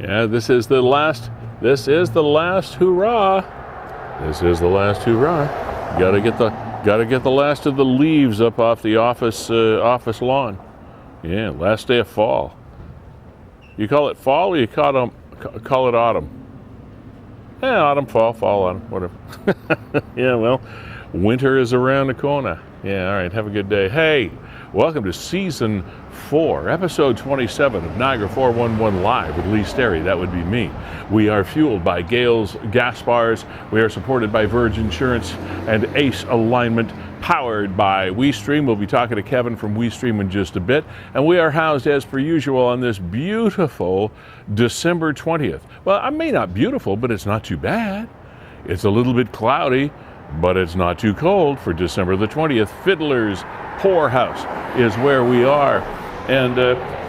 Yeah, this is the last hurrah. This is the last hurrah. Gotta get the last of the leaves up off the office lawn. Yeah, last day of fall. You call it fall or you call it autumn? Yeah, autumn, fall, autumn, whatever. Yeah, well, winter is around the corner. Yeah, all right, have a good day. Hey, welcome to Season 4, Episode 27 of Niagara 411 Live with Sterry. That would be me. We are fueled by Gales Gas Bars. We are supported by Verge Insurance and Ace Alignment, powered by WeeStreem. We'll be talking to Kevin from WeeStreem in just a bit. And we are housed, as per usual, on this beautiful December 20th. Well, I may not beautiful, but it's not too bad. It's a little bit cloudy, but it's not too cold for December the 20th. Fiddler's Poorhouse is where we are. And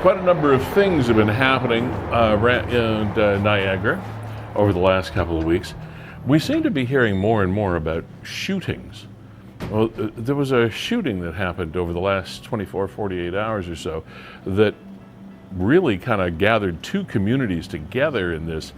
quite a number of things have been happening in Niagara over the last couple of weeks. We seem to be hearing more and more about shootings. Well, there was a shooting that happened over the last 24, 48 hours or so that really kind of gathered two communities together in this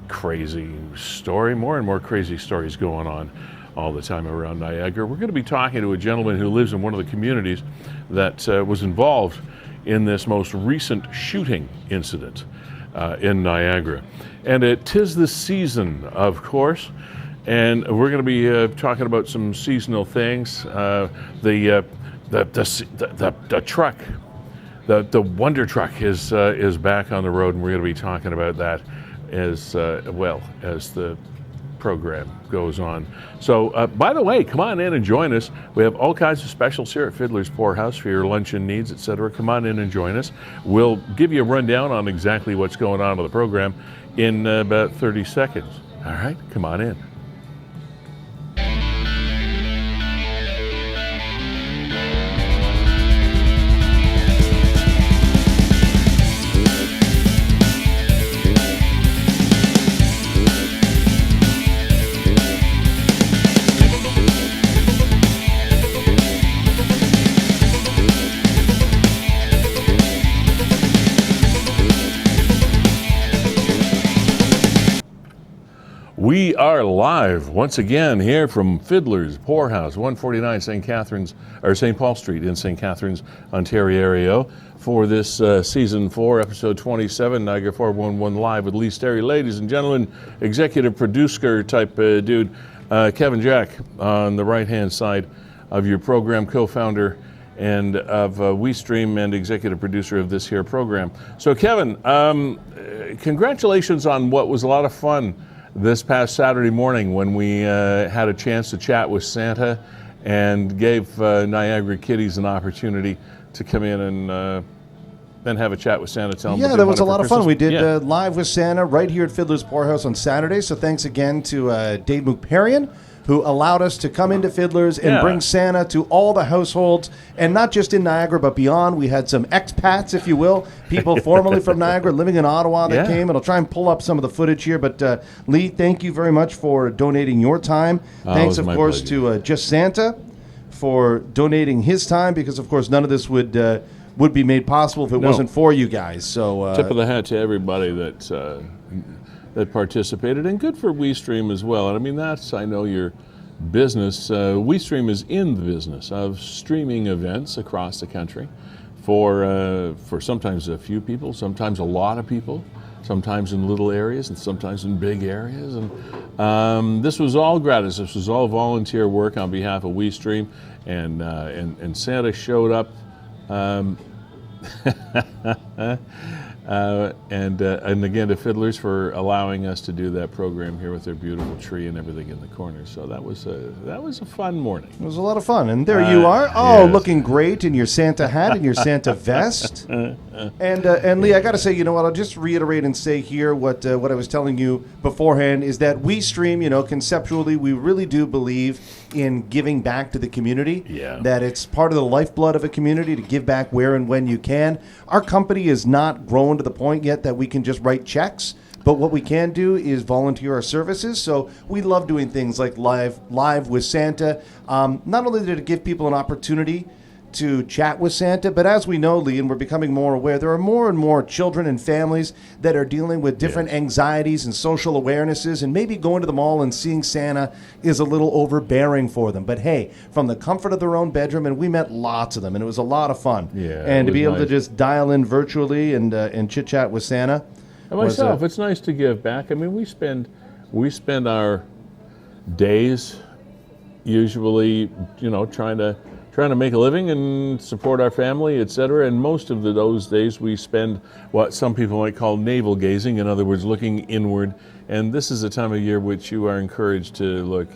crazy story. More and more crazy stories going on all the time around Niagara. We're going to be talking to a gentleman who lives in one of the communities that was involved in this most recent shooting incident in Niagara. And it 'tis the season, of course, and we're going to be talking about some seasonal things. The truck, the Wonder Truck is back on the road, and we're going to be talking about that as well as the program goes on. So, by the way, come on in and join us. We have all kinds of specials here at Fiddler's Poorhouse for your luncheon needs, etc. Come on in and join us. We'll give you a rundown on exactly what's going on in the program in about 30 seconds. All right, come on in. We are live once again here from Fiddler's Poorhouse, 149 St. Paul Street in St. Catharines, Ontario, for this Season 4, Episode 27, Niagara 411 Live with Sterry. Ladies and gentlemen, executive producer type dude, Kevin Jack on the right-hand side of your program, co-founder and of WeeStreem and executive producer of this here program. So Kevin, congratulations on what was a lot of fun this past Saturday morning when we had a chance to chat with Santa and gave Niagara kiddies an opportunity to come in and then have a chat with Santa. Tell them yeah, that was a lot of fun. We did Live with Santa right here at Fiddler's Poorhouse on Saturday. So thanks again to Dave Mukparian, who allowed us to come into Fiddler's and bring Santa to all the households, and not just in Niagara, but beyond. We had some expats, if you will, people formerly from Niagara living in Ottawa that came, and I'll try and pull up some of the footage here. But Lee, thank you very much for donating your time. Thanks, of course, to Just Santa for donating his time, because, of course, none of this would be made possible if it wasn't for you guys. So tip of the hat to everybody that participated, and good for WeeStreem as well. And I mean, that's, I know, your business. WeeStreem is in the business of streaming events across the country for sometimes a few people, sometimes a lot of people, sometimes in little areas and sometimes in big areas. And this was all gratis. This was all volunteer work on behalf of WeeStreem, and Santa showed up. And again to Fiddlers for allowing us to do that program here with their beautiful tree and everything in the corner. So that was a fun morning. It was a lot of fun. And there you are. Oh, yes. Looking great in your Santa hat and your Santa vest. And Lee, I got to say, you know what? I'll just reiterate and say here what I was telling you beforehand is that WeeStreem, conceptually, we really do believe in giving back to the community. Yeah. That it's part of the lifeblood of a community to give back where and when you can. Our company is not grown to the point yet that we can just write checks. But what we can do is volunteer our services. So we love doing things like live with Santa. Not only did it give people an opportunity to chat with Santa. But as we know, Lee, and we're becoming more aware, there are more and more children and families that are dealing with different anxieties and social awarenesses, and maybe going to the mall and seeing Santa is a little overbearing for them. But hey, from the comfort of their own bedroom, and we met lots of them, and it was a lot of fun. Yeah, and to be able nice. to just dial in virtually and chit chat with Santa. And myself, it's nice to give back. I mean, we spend our days usually, trying to make a living and support our family, etc. And most of those days we spend what some people might call navel gazing, in other words, looking inward. And this is a time of year which you are encouraged to look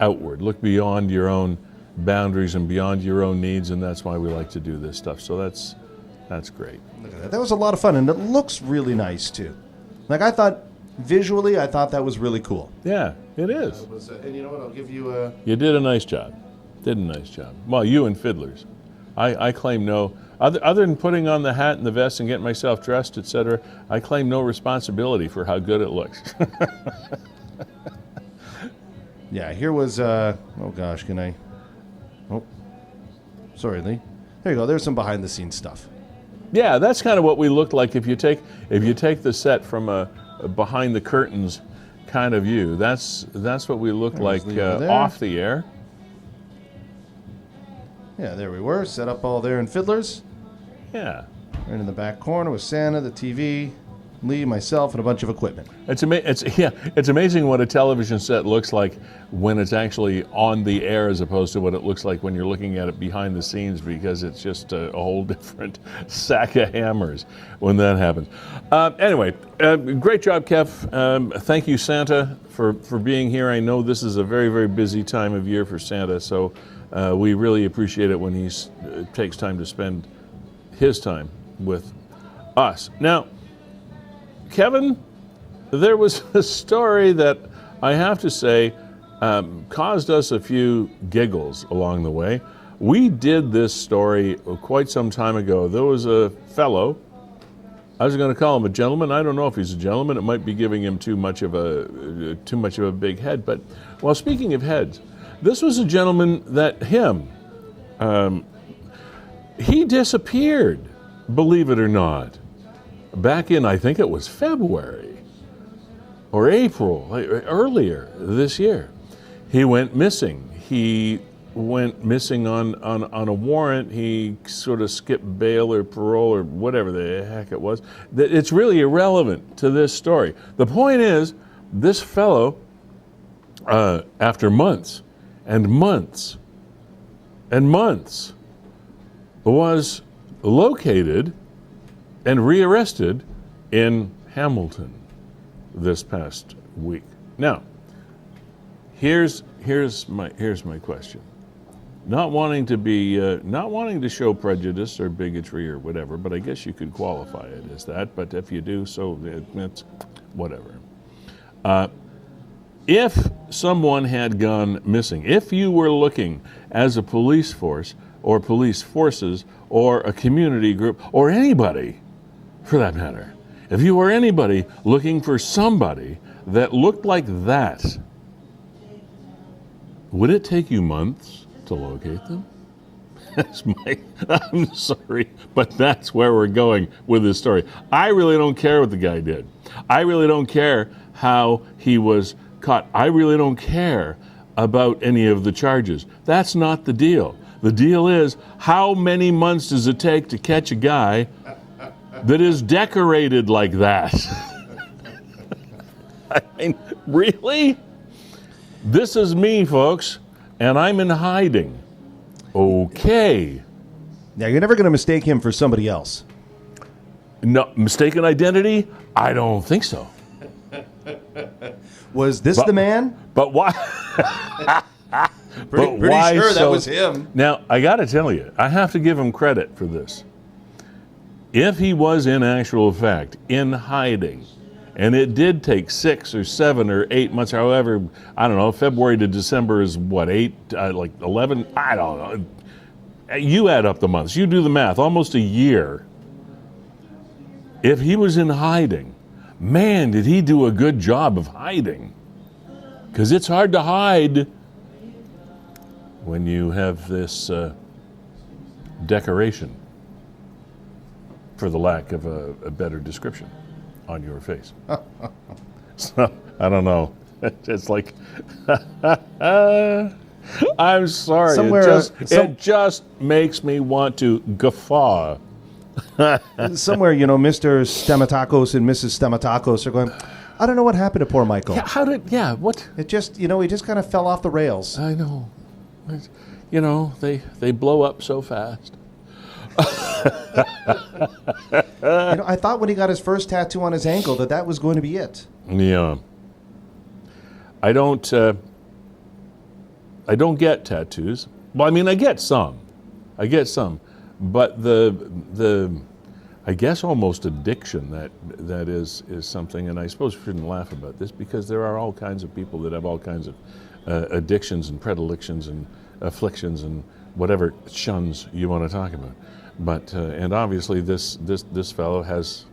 outward, look beyond your own boundaries and beyond your own needs, and that's why we like to do this stuff. So that's great. Look at that. That was a lot of fun, and it looks really nice too. Like visually, I thought that was really cool. Yeah, it is. And you know what? I'll give you a. You did a nice job. Well, you and Fiddlers. I claim no, other than putting on the hat and the vest and getting myself dressed, etc., I claim no responsibility for how good it looks. Yeah, here was, oh gosh, can I? Oh, sorry, Lee. There you go. There's some behind the scenes stuff. Yeah, that's kind of what we looked like if you take the set from a behind the curtains kind of view. That's what we looked like off the air. Yeah, there we were, set up all there in Fiddlers. Yeah. Right in the back corner with Santa, the TV, Lee, myself, and a bunch of equipment. It's amazing what a television set looks like when it's actually on the air as opposed to what it looks like when you're looking at it behind the scenes, because it's just a whole different sack of hammers when that happens. Anyway, great job, Kev. Thank you, Santa, for being here. I know this is a very, very busy time of year for Santa, so we really appreciate it when he takes time to spend his time with us. Now, Kevin, there was a story that I have to say caused us a few giggles along the way. We did this story quite some time ago. There was a fellow, I was going to call him a gentleman. I don't know if he's a gentleman. It might be giving him too much of a big head. But, well, speaking of heads, this was a gentleman that he disappeared, believe it or not. Back in, I think it was February or April, earlier this year, he went missing. He went missing on a warrant. He sort of skipped bail or parole or whatever the heck it was. It's really irrelevant to this story. The point is, this fellow, after months and months and months, was located and rearrested in Hamilton this past week. Now, here's my question. Not wanting to show prejudice or bigotry or whatever, but I guess you could qualify it as that. But if you do, so that's whatever. If someone had gone missing, if you were looking as a police force or police forces or a community group or anybody, for that matter, if you were anybody looking for somebody that looked like that, would it take you months to locate them? I'm sorry, but that's where we're going with this story. I really don't care what the guy did. I really don't care how he was caught. I really don't care about any of the charges. That's not the deal. The deal is, how many months does it take to catch a guy that is decorated like that? I mean, really? This is me, folks, and I'm in hiding. Okay. Now, you're never going to mistake him for somebody else. No, mistaken identity? I don't think so. Was this the man? But why? Pretty sure that was him. Now, I got to tell you, I have to give him credit for this. If he was in actual fact in hiding, and it did take 6 or 7 or 8 months, however, I don't know, February to December is what, 11? I don't know. You add up the months, you do the math, almost a year. If he was in hiding, man, did he do a good job of hiding. Because it's hard to hide when you have this decoration, for the lack of a better description, on your face. So, I don't know. It's like, I'm sorry. It just makes me want to guffaw. Somewhere, Mr. Stamatakos and Mrs. Stamatakos are going, I don't know what happened to poor Michael. Yeah, what? It just, he just kind of fell off the rails. I know. They blow up so fast. I thought when he got his first tattoo on his ankle that was going to be it. Yeah. I don't get tattoos. Well, I mean, I get some, but the I guess almost addiction that is something, and I suppose we shouldn't laugh about this because there are all kinds of people that have all kinds of addictions and predilections and afflictions and whatever shuns you want to talk about. But and obviously this fellow has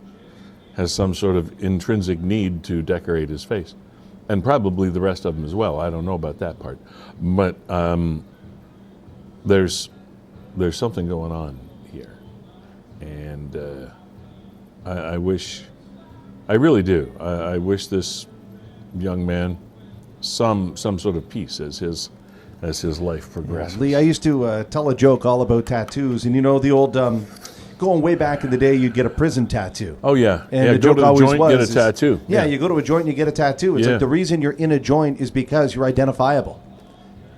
some sort of intrinsic need to decorate his face, and probably the rest of them as well. I don't know about that part, but there's something going on here, and I really do. I wish this young man some sort of peace as his life progresses. Lee, I used to tell a joke all about tattoos, and the old going way back in the day, you'd get a prison tattoo. Oh yeah, and the go joke to the always joint, get a tattoo. Yeah, you go to a joint and you get a tattoo. It's like the reason you're in a joint is because you're identifiable.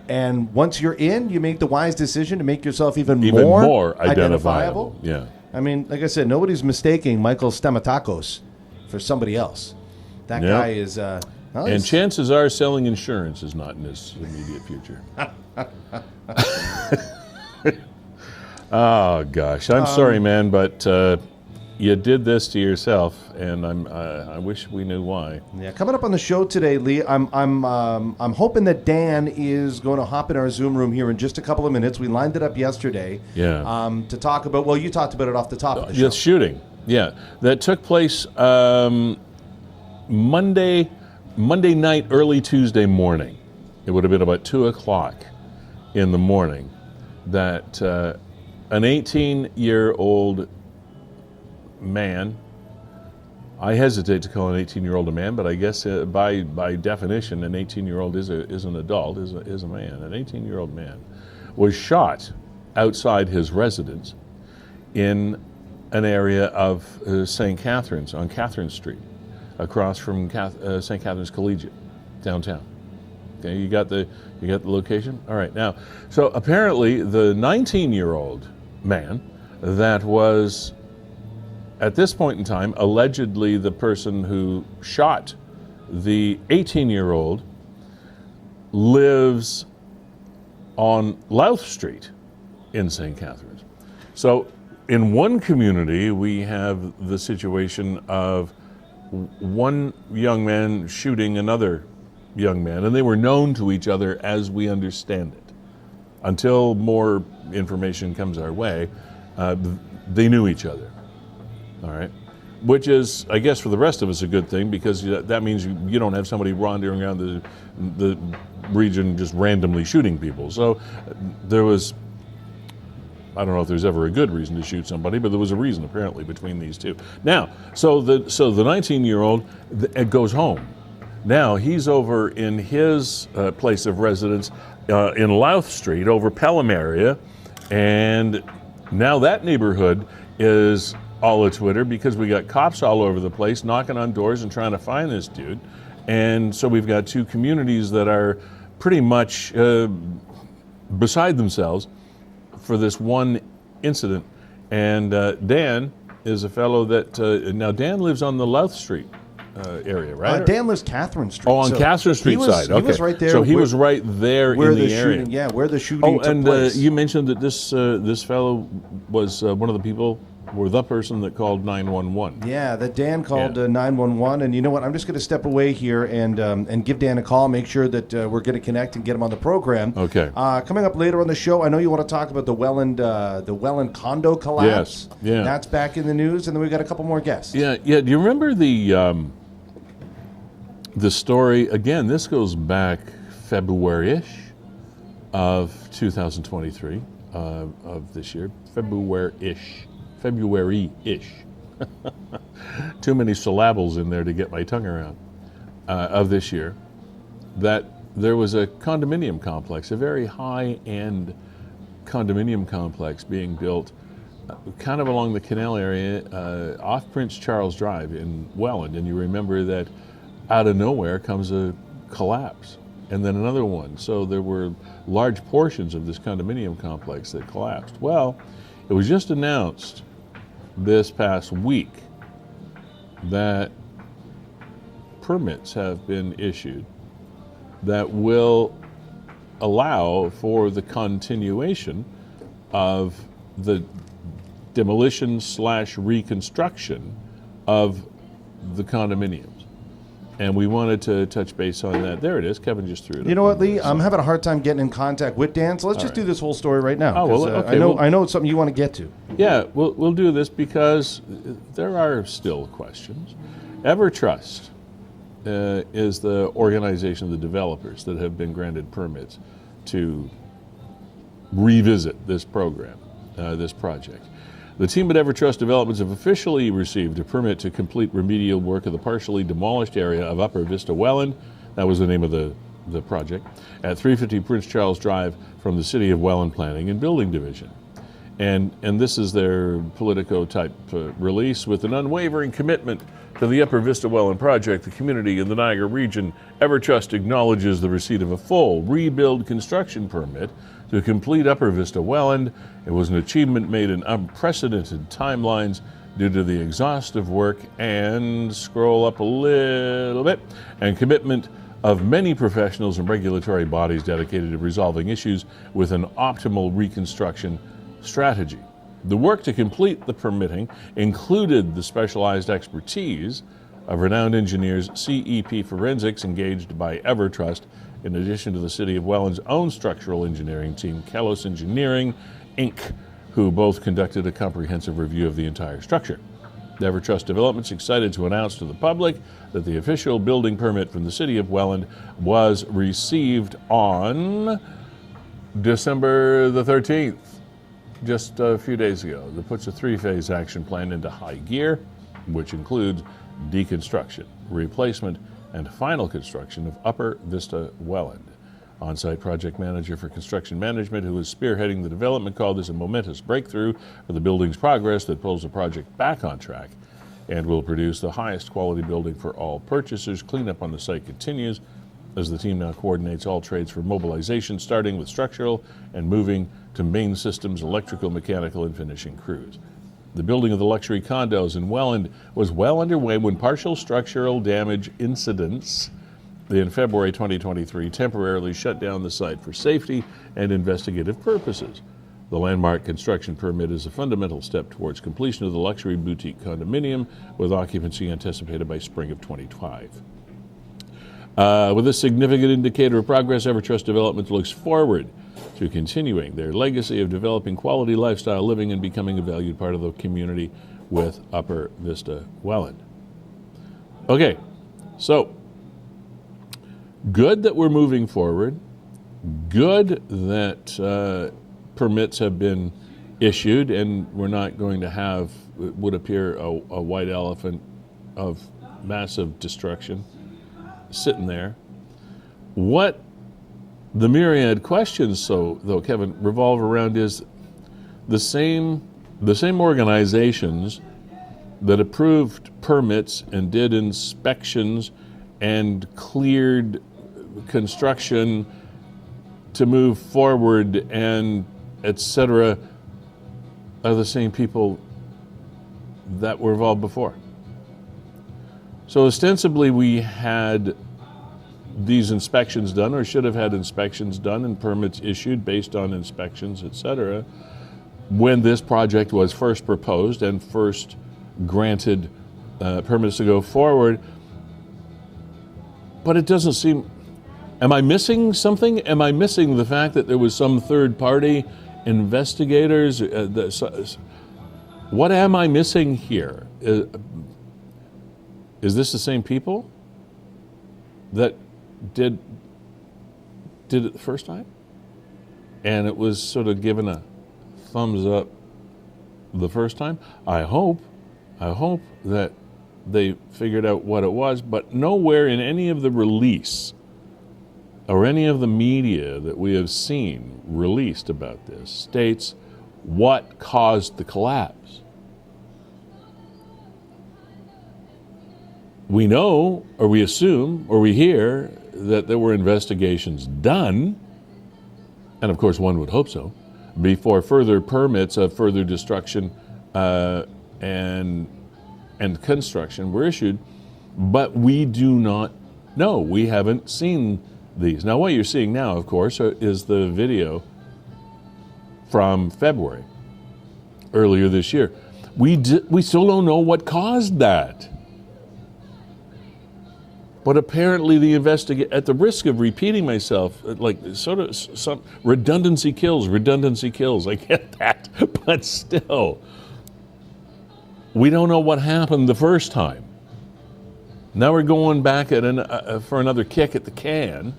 And once you're in, you make the wise decision to make yourself even more identifiable. Yeah. I mean, like I said, nobody's mistaking Michael Stamatakos for somebody else. That guy is... and chances are selling insurance is not in his immediate future. Oh, gosh. I'm sorry, man, but you did this to yourself, and I wish we knew why. Yeah, coming up on the show today, Lee, I'm hoping that Dan is going to hop in our Zoom room here in just a couple of minutes. We lined it up yesterday. Yeah. To talk about, well, you talked about it off the top of the show. The shooting, yeah. That took place Monday night, early Tuesday morning. It would have been about 2 o'clock in the morning that an 18-year-old man, I hesitate to call an 18-year-old a man, but I guess by definition, an 18-year-old is an adult, is a man. An 18-year-old man was shot outside his residence in an area of St. Catharines, on Catherine Street, across from St. Catharines Collegiate, downtown. Okay, you got the location? All right, now, so apparently the 19-year-old man that was, at this point in time, allegedly the person who shot the 18-year-old lives on Louth Street in St. Catharines. So in one community, we have the situation of one young man shooting another young man, and they were known to each other as we understand it. Until more information comes our way, they knew each other. All right, which is, I guess, for the rest of us a good thing, because that means you don't have somebody wandering around the region just randomly shooting people. So there was, I don't know if there's ever a good reason to shoot somebody, but there was a reason apparently between these two. Now, so the 19-year-old goes home. Now he's over in his place of residence in Louth Street, over Pelham area, and now that neighborhood is all a Twitter because we got cops all over the place knocking on doors and trying to find this dude. And so we've got two communities that are pretty much beside themselves for this one incident. And Dan is a fellow that, now Dan lives on the Louth Street area, right? Dan lives Catherine Street. Oh, on Catherine Street side. Okay. He was right there. So he was right there in the area. Yeah, where the shooting took place. You mentioned that this fellow was one of the people, or the person that called 911. Yeah, that Dan called 911, and you know what? I'm just going to step away here and give Dan a call. Make sure that we're going to connect and get him on the program. Okay. Coming up later on the show, I know you want to talk about the Welland condo collapse. Yes. Yeah. That's back in the news, and then we've got a couple more guests. Yeah. Yeah. Do you remember the story? Again, this goes back February-ish of 2023. of this year, February-ish. Too many syllables in there to get my tongue around, of this year, that there was a condominium complex, a very high-end condominium complex being built kind of along the canal area off Prince Charles Drive in Welland. And you remember that out of nowhere comes a collapse and then another one. So there were large portions of this condominium complex that collapsed. Well, it was just announced this past week that permits have been issued that will allow for the continuation of the demolition / reconstruction of the condominiums. And we wanted to touch base on that. There it is. Kevin just threw it. You know what, Lee? I'm having a hard time getting in contact with Dan, so let's just do this whole story right now. Oh, well, okay. I know it's something you want to get to. Yeah, we'll do this because there are still questions. EverTrust is the organization of the developers that have been granted permits to revisit this program, this project. The team at EverTrust Developments have officially received a permit to complete remedial work of the partially demolished area of Upper Vista Welland. That was the name of the project, at 350 Prince Charles Drive from the City of Welland Planning and Building Division. And this is their Politico-type release. With an unwavering commitment to the Upper Vista Welland project, the community in the Niagara region, EverTrust acknowledges the receipt of a full rebuild construction permit to complete Upper Vista Welland. It was an achievement made in unprecedented timelines due to the exhaustive work and, scroll up a little bit, and commitment of many professionals and regulatory bodies dedicated to resolving issues with an optimal reconstruction strategy. The work to complete the permitting included the specialized expertise of renowned engineers CEP Forensics engaged by EverTrust, in addition to the City of Welland's own structural engineering team, Kalos Engineering, Inc., who both conducted a comprehensive review of the entire structure. The EverTrust Developments excited to announce to the public that the official building permit from the City of Welland was received on December the 13th, just a few days ago. That puts a 3-phase action plan into high gear, which includes deconstruction, replacement, and final construction of Upper Vista Welland. On-site project manager for construction management, who is spearheading the development, called this a momentous breakthrough for the building's progress that pulls the project back on track and will produce the highest quality building for all purchasers. Cleanup on the site continues as the team now coordinates all trades for mobilization, starting with structural and moving to main systems, electrical, mechanical, and finishing crews. The building of the luxury condos in Welland was well underway when partial structural damage incidents in February 2023 temporarily shut down the site for safety and investigative purposes. The landmark construction permit is a fundamental step towards completion of the luxury boutique condominium, with occupancy anticipated by spring of 2025. With a significant indicator of progress, EverTrust Development looks forward to continuing their legacy of developing quality lifestyle living and becoming a valued part of the community with Upper Vista Welland. Okay, so good that we're moving forward. Good that permits have been issued, and we're not going to have, it would appear, a white elephant of massive destruction sitting there. What the myriad questions, though, Kevin, revolve around is the same organizations that approved permits and did inspections and cleared construction to move forward and etc. are the same people that were involved before. So ostensibly we had these inspections done, or should have had inspections done and permits issued based on inspections, etc., when this project was first proposed and first granted permits to go forward. But it doesn't seem, am I missing something? Am I missing the fact that there was some third-party investigators? What am I missing here? Is this the same people that did it the first time? And it was sort of given thumbs up the first time. I hope that they figured out what it was, but nowhere in any of the release or any of the media that we have seen released about this states what caused the collapse. We know, or we assume, or we hear that there were investigations done, and of course one would hope so, before further permits of further destruction and construction were issued, but we do not know. We haven't seen these. Now, what you're seeing now, of course, is the video from February, earlier this year. We still don't know what caused that. But apparently the at the risk of repeating myself, like sort of some redundancy kills. I get that, but still, we don't know what happened the first time. Now we're going back for another kick at the can,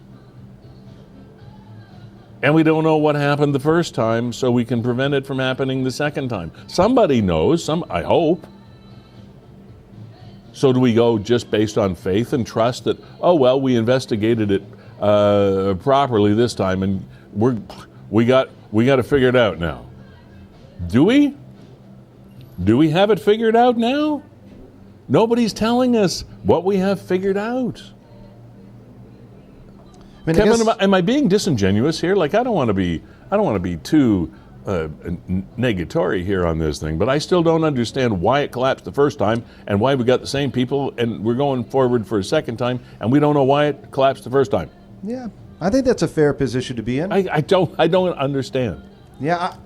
and we don't know what happened the first time, so we can prevent it from happening the second time. Somebody knows. I hope. So do we go just based on faith and trust that, oh, well, we investigated it properly this time, and we got to figure it out now? Do we? Do we have it figured out now? Nobody's telling us what we have figured out. I mean, Kevin, am I being disingenuous here? Like, I don't want to be too negatory here on this thing, but I still don't understand why it collapsed the first time and why we got the same people and we're going forward for a second time and we don't know why it collapsed the first time. Yeah, I think that's a fair position to be in. I don't understand. Yeah,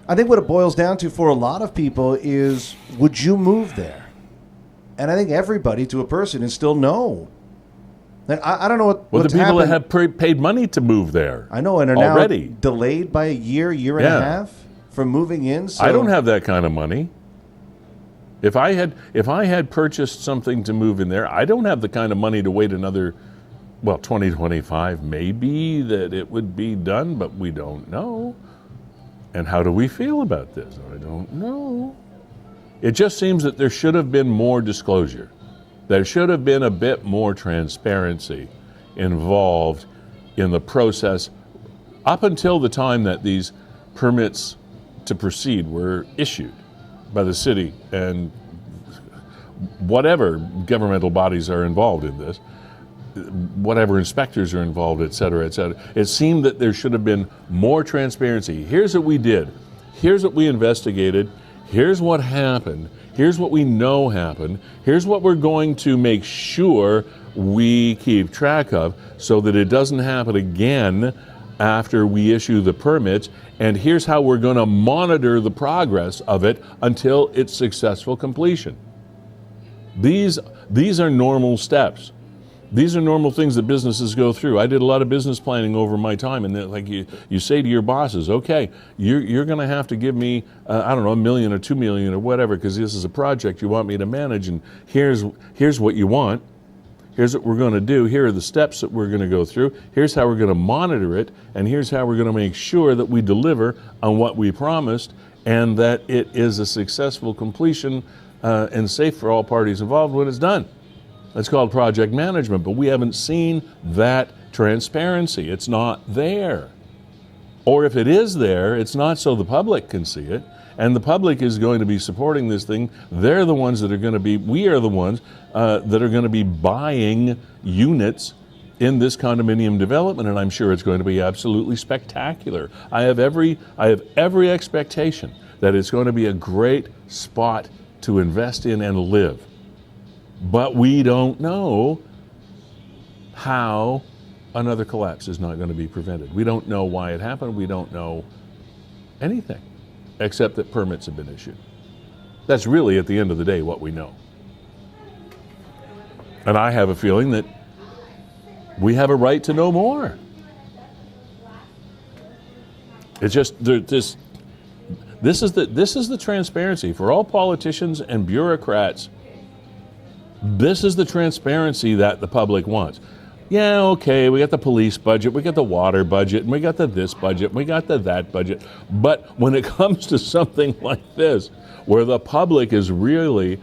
I think what it boils down to for a lot of people is, would you move there? And I think everybody, to a person, is still no. And I don't know what's the people happened. that have paid money to move there. I know, and are already now delayed by a year and a half from moving in. So. I don't have that kind of money. If I had purchased something to move in there, I don't have the kind of money to wait another, 2025 maybe that it would be done, but we don't know. And how do we feel about this? I don't know. It just seems that there should have been more disclosure. There should have been a bit more transparency involved in the process up until the time that these permits to proceed were issued by the city and whatever governmental bodies are involved in this, whatever inspectors are involved, et cetera, et cetera. It seemed that there should have been more transparency. Here's what we did. Here's what we investigated. Here's what happened. Here's what we know happened. Here's what we're going to make sure we keep track of so that it doesn't happen again after we issue the permits. And here's how we're going to monitor the progress of it until its successful completion. These are normal steps. These are normal things that businesses go through. I did a lot of business planning over my time, and like you say to your bosses, okay, you're going to have to give me, $1 million or $2 million or whatever, because this is a project you want me to manage, and here's what you want. Here's what we're going to do. Here are the steps that we're going to go through. Here's how we're going to monitor it, and here's how we're going to make sure that we deliver on what we promised and that it is a successful completion and safe for all parties involved when it's done. That's called project management, but we haven't seen that transparency. It's not there. Or if it is there, it's not so the public can see it, and the public is going to be supporting this thing. They're the ones that are going to be, we are the ones that are going to be buying units in this condominium development, and I'm sure it's going to be absolutely spectacular. I have every expectation that it's going to be a great spot to invest in and live. But we don't know how another collapse is not going to be prevented. We don't know why it happened. We don't know anything except that permits have been issued. That's really, at the end of the day, what we know. And I have a feeling that we have a right to know more. It's just this is the transparency for all politicians and bureaucrats. This is the transparency that the public wants. yeah, okay, we got the police budget, we got the water budget, and we got the this budget, and we got the that budget. But when it comes to something like this, where the public is really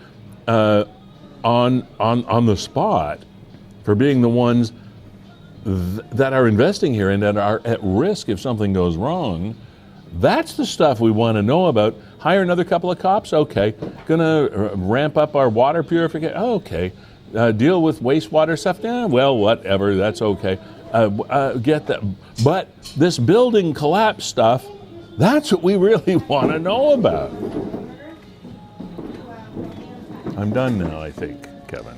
on the spot for being the ones that are investing here and that are at risk if something goes wrong, that's the stuff we want to know about. Hire another couple of cops? Okay. Gonna ramp up our water purification? Okay. Deal with wastewater stuff? Well, whatever, that's okay. Get that. But this building collapse stuff, that's what we really want to know about. I'm done now, I think, Kevin.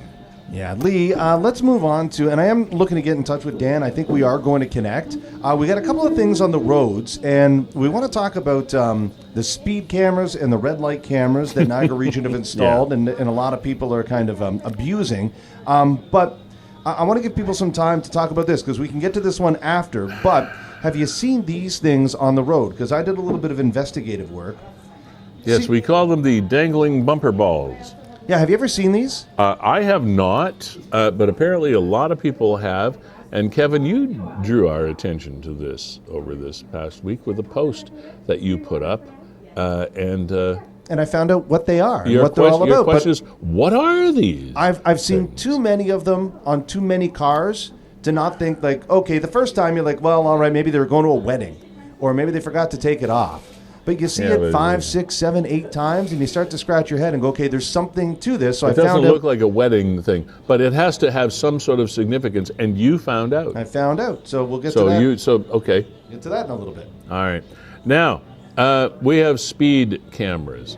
Yeah, Lee, let's move on to, and I am looking to get in touch with Dan. I think we are going to connect. We got a couple of things on the roads, and we want to talk about the speed cameras and the red light cameras that Niagara Region have installed, and a lot of people are kind of abusing. But I want to give people some time to talk about this, because we can get to this one after. But have you seen these things on the road? Because I did a little bit of investigative work. Yes, we call them the dangling bumper balls. Yeah, have you ever seen these? I have not, but apparently a lot of people have. And Kevin, you drew our attention to this over this past week with a post that you put up, and I found out what they are and your what they're all about. Your question is, what are these? I've seen too many of them on too many cars to not think like, okay, the first time you're like, well, all right, maybe they were going to a wedding, or maybe they forgot to take it off. But you see it 5, 6, 7, 8 times, and you start to scratch your head and go, okay, there's something to this. So it doesn't look like a wedding thing, but it has to have some sort of significance, and you found out. I found out, so we'll get to that. Okay. Get to that in a little bit. All right. Now, we have speed cameras,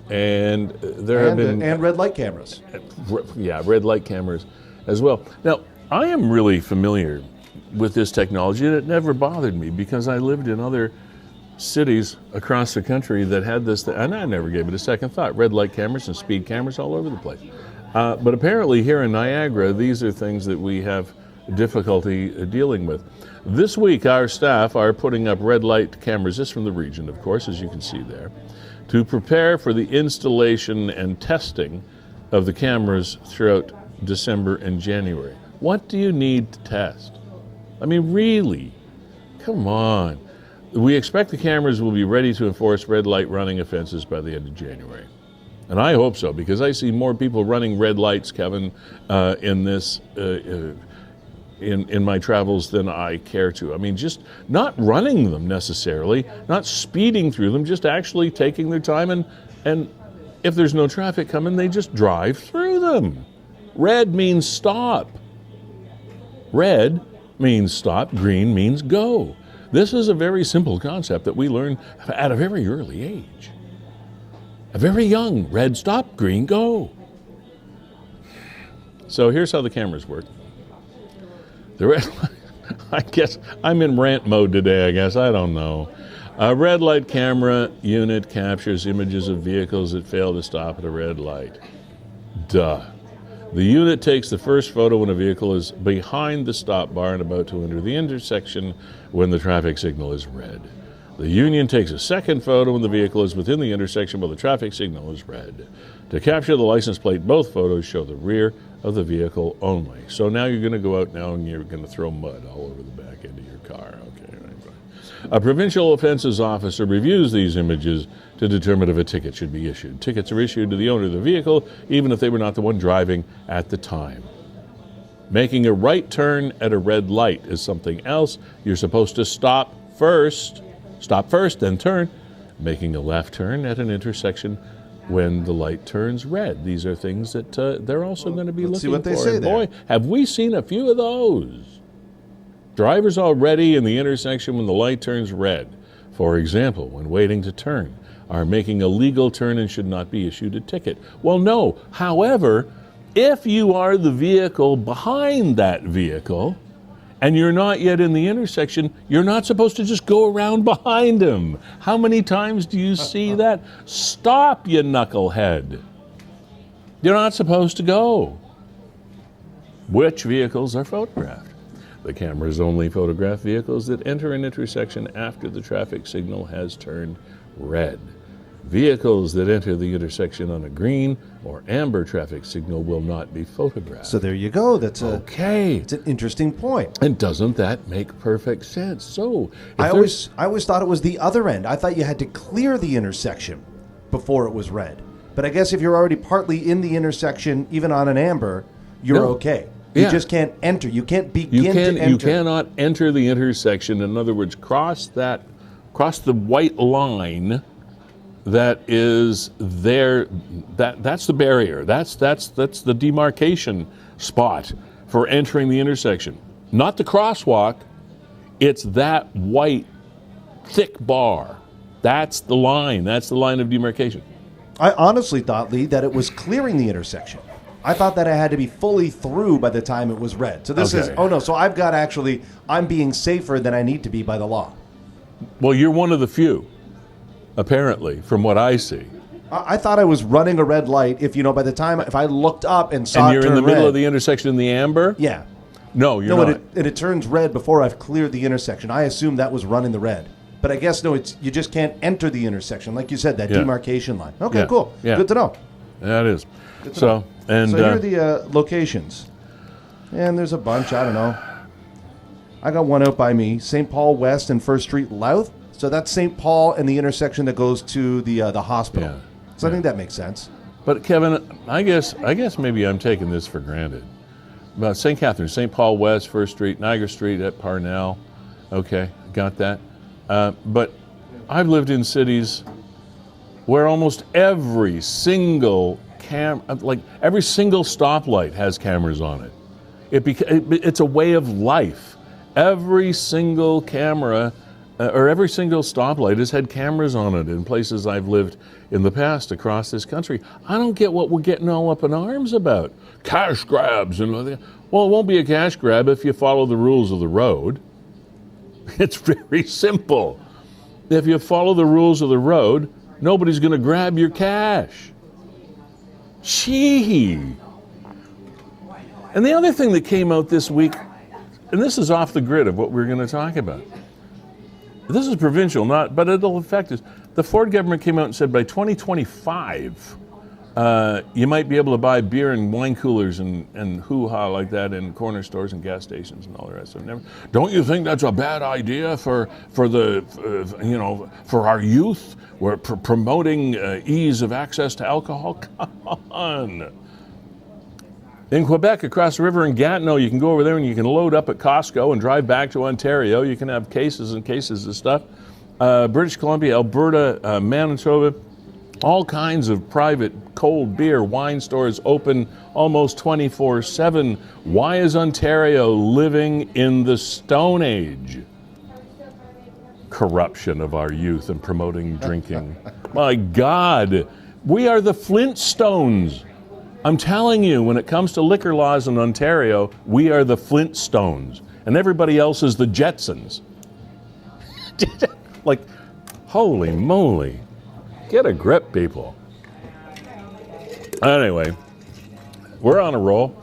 and have been... And red light cameras. Yeah, red light cameras as well. Now, I am really familiar with this technology, and it never bothered me because I lived in other cities across the country that had this, and I never gave it a second thought. Red light cameras and speed cameras all over the place. But apparently here in Niagara, these are things that we have difficulty dealing with. This week, our staff are putting up red light cameras, this from the region, of course, as you can see there, to prepare for the installation and testing of the cameras throughout December and January. What do you need to test? I mean, really? Come on. We expect the cameras will be ready to enforce red light running offenses by the end of January. And I hope so, because I see more people running red lights, Kevin, in my travels than I care to. I mean, just not running them necessarily, not speeding through them, just actually taking their time, and if there's no traffic coming, they just drive through them. Red means stop. Red means stop, green means go. This is a very simple concept that we learn at a very early age. A very young, red stop, green go. So here's how the cameras work. The red I guess I'm in rant mode today, I guess, I don't know. A red light camera unit captures images of vehicles that fail to stop at a red light. Duh. The unit takes the first photo when a vehicle is behind the stop bar and about to enter the intersection when the traffic signal is red. The union takes a second photo when the vehicle is within the intersection while the traffic signal is red. To capture the license plate, both photos show the rear of the vehicle only. So now you're going to go out now and you're going to throw mud all over the back end of your car. Okay, right. A provincial offenses officer reviews these images to determine if a ticket should be issued. Tickets are issued to the owner of the vehicle, even if they were not the one driving at the time. Making a right turn at a red light is something else. You're supposed to stop first, then turn. Making a left turn at an intersection when the light turns red. These are things that they're also going to be looking for. See what they say there. Boy, have we seen a few of those. Drivers already in the intersection when the light turns red, for example, when waiting to turn, are making a legal turn and should not be issued a ticket. Well, no. However, if you are the vehicle behind that vehicle and you're not yet in the intersection, you're not supposed to just go around behind him. How many times do you see that? Stop, you knucklehead. You're not supposed to go. Which vehicles are photographed? The cameras only photograph vehicles that enter an intersection after the traffic signal has turned red. Vehicles that enter the intersection on a green or amber traffic signal will not be photographed. So there you go. That's okay. It's an interesting point. And doesn't that make perfect sense? So I always thought it was the other end. I thought you had to clear the intersection before it was red. But I guess if you're already partly in the intersection, even on an amber, you're okay. You just can't enter. You can't begin to enter. You cannot enter the intersection. In other words, cross the white line that is there. That's the barrier. That's the demarcation spot for entering the intersection. Not the crosswalk. It's that white thick bar. That's the line. That's the line of demarcation. I honestly thought, Lee, that it was clearing the intersection. I thought that I had to be fully through by the time it was red. So this is, so I've got I'm being safer than I need to be by the law. Well, you're one of the few, apparently, from what I see. I thought I was running a red light if I looked up and saw it turn red. And you're in the middle of the intersection in the amber? Yeah. No, you're not. It turns red before I've cleared the intersection. I assumed that was running the red. But I guess, you just can't enter the intersection. Like you said, that demarcation line. Okay, cool. Yeah. Good to know. That is. So here are the locations. And there's a bunch. I don't know. I got one out by me. St. Paul West and 1st Street Louth. So that's St. Paul and the intersection that goes to the hospital. Yeah. So I think that makes sense. But Kevin, I guess maybe I'm taking this for granted. But St. Catharines, St. Paul West, 1st Street, Niagara Street at Parnell. Okay, got that. But I've lived in cities where almost every single every single stoplight has cameras on it. It's a way of life. Every single camera or every single stoplight has had cameras on it in places I've lived in the past across this country. I don't get what we're getting all up in arms about. Cash grabs and well, it won't be a cash grab if you follow the rules of the road. It's very simple. If you follow the rules of the road, nobody's going to grab your cash. Gee. And the other thing that came out this week, and this is off the grid of what we're going to talk about. This is provincial, but it'll affect us. The Ford government came out and said by 2025, you might be able to buy beer and wine coolers and hoo-ha like that in corner stores and gas stations and all the rest of it. Don't you think that's a bad idea for our youth? We're promoting ease of access to alcohol. Come on. In Quebec, across the river in Gatineau, you can go over there and you can load up at Costco and drive back to Ontario. You can have cases and cases of stuff. British Columbia, Alberta, Manitoba, all kinds of private cold beer, wine stores open almost 24/7. Why is Ontario living in the Stone Age? Corruption of our youth and promoting drinking. My God, we are the Flintstones. I'm telling you, when it comes to liquor laws in Ontario, we are the Flintstones, and everybody else is the Jetsons. Like, holy moly. Get a grip, people. Anyway, we're on a roll.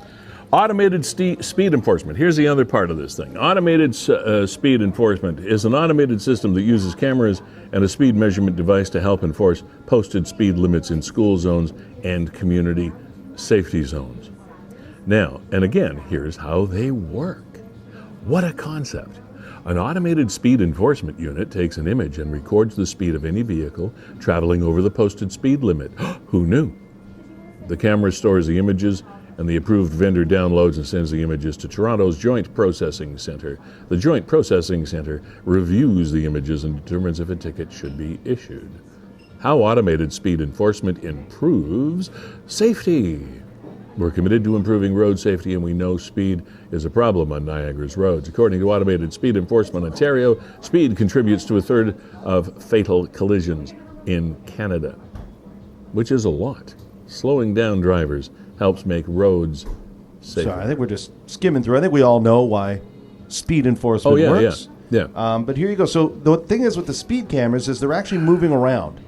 Automated speed enforcement. Here's the other part of this thing. Automated speed enforcement is an automated system that uses cameras and a speed measurement device to help enforce posted speed limits in school zones and community safety zones. Now, and again, here's how they work. What a concept. An automated speed enforcement unit takes an image and records the speed of any vehicle traveling over the posted speed limit. Who knew? The camera stores the images and the approved vendor downloads and sends the images to Toronto's Joint Processing Centre. The Joint Processing Centre reviews the images and determines if a ticket should be issued. How automated speed enforcement improves safety. We're committed to improving road safety, and we know speed is a problem on Niagara's roads. According to Automated Speed Enforcement Ontario, speed contributes to a third of fatal collisions in Canada, which is a lot. Slowing down drivers helps make roads safer. Sorry, I think we're just skimming through. I think we all know why speed enforcement works. Yeah. But here you go. So the thing is with the speed cameras is they're actually moving around.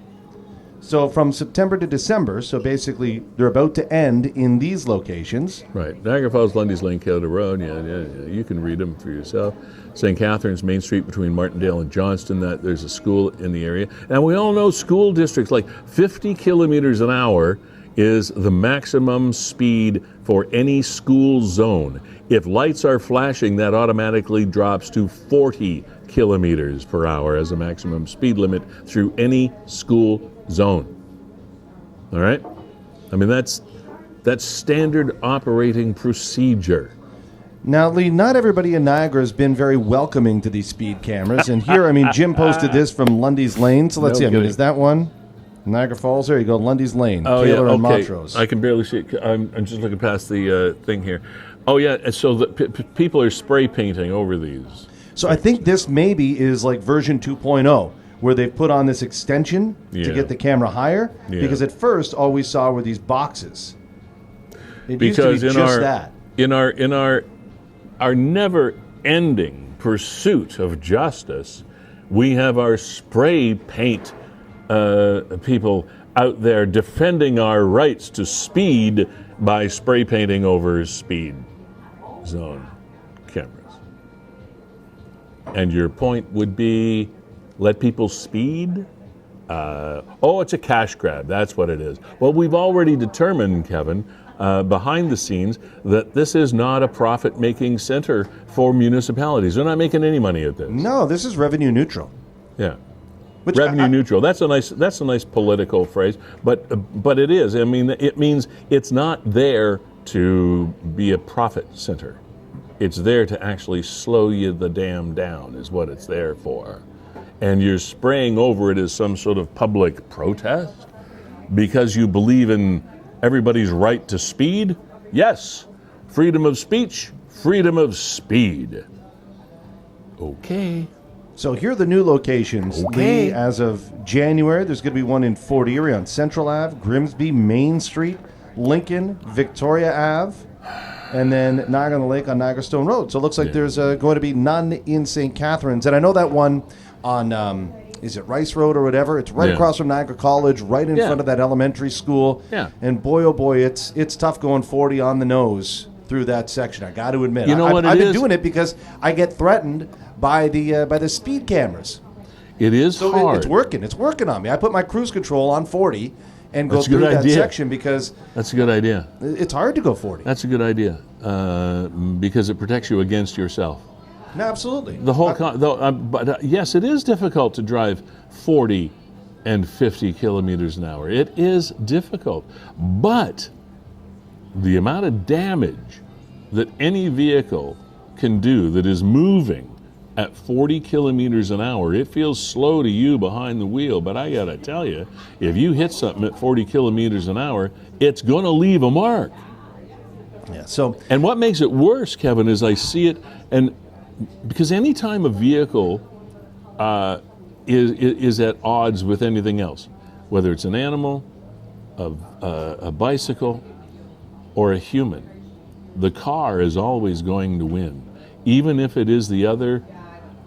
So from September to December, so basically they're about to end in these locations. Right. Niagara Falls, Lundy's Lane, Canada Road. Yeah. You can read them for yourself. St. Catharines, Main Street between Martindale and Johnston. That there's a school in the area. And we all know school districts, like 50 kilometers an hour is the maximum speed for any school zone. If lights are flashing, that automatically drops to 40 kilometers per hour as a maximum speed limit through any school zone. All right? I mean, that's standard operating procedure. Now, Lee, not everybody in Niagara has been very welcoming to these speed cameras. And here, I mean, Jim posted this from Lundy's Lane. So let's see. I mean, is that one? Niagara Falls. There you go. Lundy's Lane. Oh, Taylor yeah. and Okay. Montrose. I can barely see it. I'm just looking past the thing here. Oh, yeah. So the people are spray painting over these. So I think this maybe is like version 2.0, where they've put on this extension to get the camera higher. Yeah. Because at first, all we saw were these boxes. It Because used to be just that. in our never-ending pursuit of justice, we have our spray paint people out there defending our rights to speed by spray painting over speed zone cameras. And your point would be, let people speed? It's a cash grab. That's what it is. Well, we've already determined, Kevin, behind the scenes, that this is not a profit-making center for municipalities. They're not making any money at this. No, this is revenue neutral. Yeah. Which Revenue neutral. That's a nice political phrase, but it is. I mean, it means it's not there to be a profit center. It's there to actually slow you the damn down, is what it's there for. And you're spraying over it as some sort of public protest because you believe in everybody's right to speed? Yes. Freedom of speech, freedom of speed. Okay. So here are the new locations. Okay. Lee, as of January, there's going to be one in Fort Erie on Central Ave, Grimsby, Main Street, Lincoln, Victoria Ave, and then Niagara on the Lake on Niagara Stone Road. So it looks like there's going to be none in St. Catharines. And I know that one on, is it Rice Road or whatever? It's right across from Niagara College, right in front of that elementary school. Yeah. And boy, oh boy, it's tough going 40 on the nose through that section. I got to admit. You know what I've it been is? doing it because I get threatened by the speed cameras. It is So hard. it's working. It's working on me. I put my cruise control on 40 and go That's a through good that idea. section because That's a good idea. it's hard to go 40. That's a good idea because it protects you against yourself. No, absolutely. The whole, yes, it is difficult to drive 40 and 50 kilometers an hour. It is difficult, but the amount of damage that any vehicle can do that is moving at 40 kilometers an hour, it feels slow to you behind the wheel, but I gotta tell you, if you hit something at 40 kilometers an hour, it's gonna leave a mark. Yeah. So And what makes it worse, Kevin, is I see it, and because anytime a vehicle is at odds with anything else, whether it's an animal, a bicycle, or a human, the car is always going to win, even if it is the other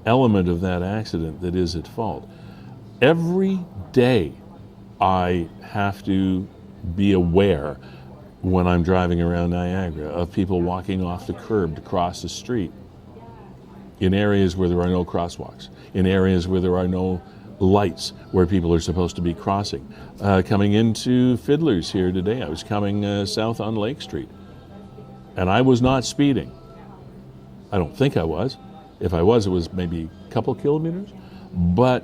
element of that accident that is at fault. Every day I have to be aware when I'm driving around Niagara of people walking off the curb to cross the street in areas where there are no crosswalks, in areas where there are no lights where people are supposed to be crossing. Coming into Fiddler's here today, I was coming south on Lake Street, and I was not speeding. I don't think I was. If I was, it was maybe a couple kilometers. But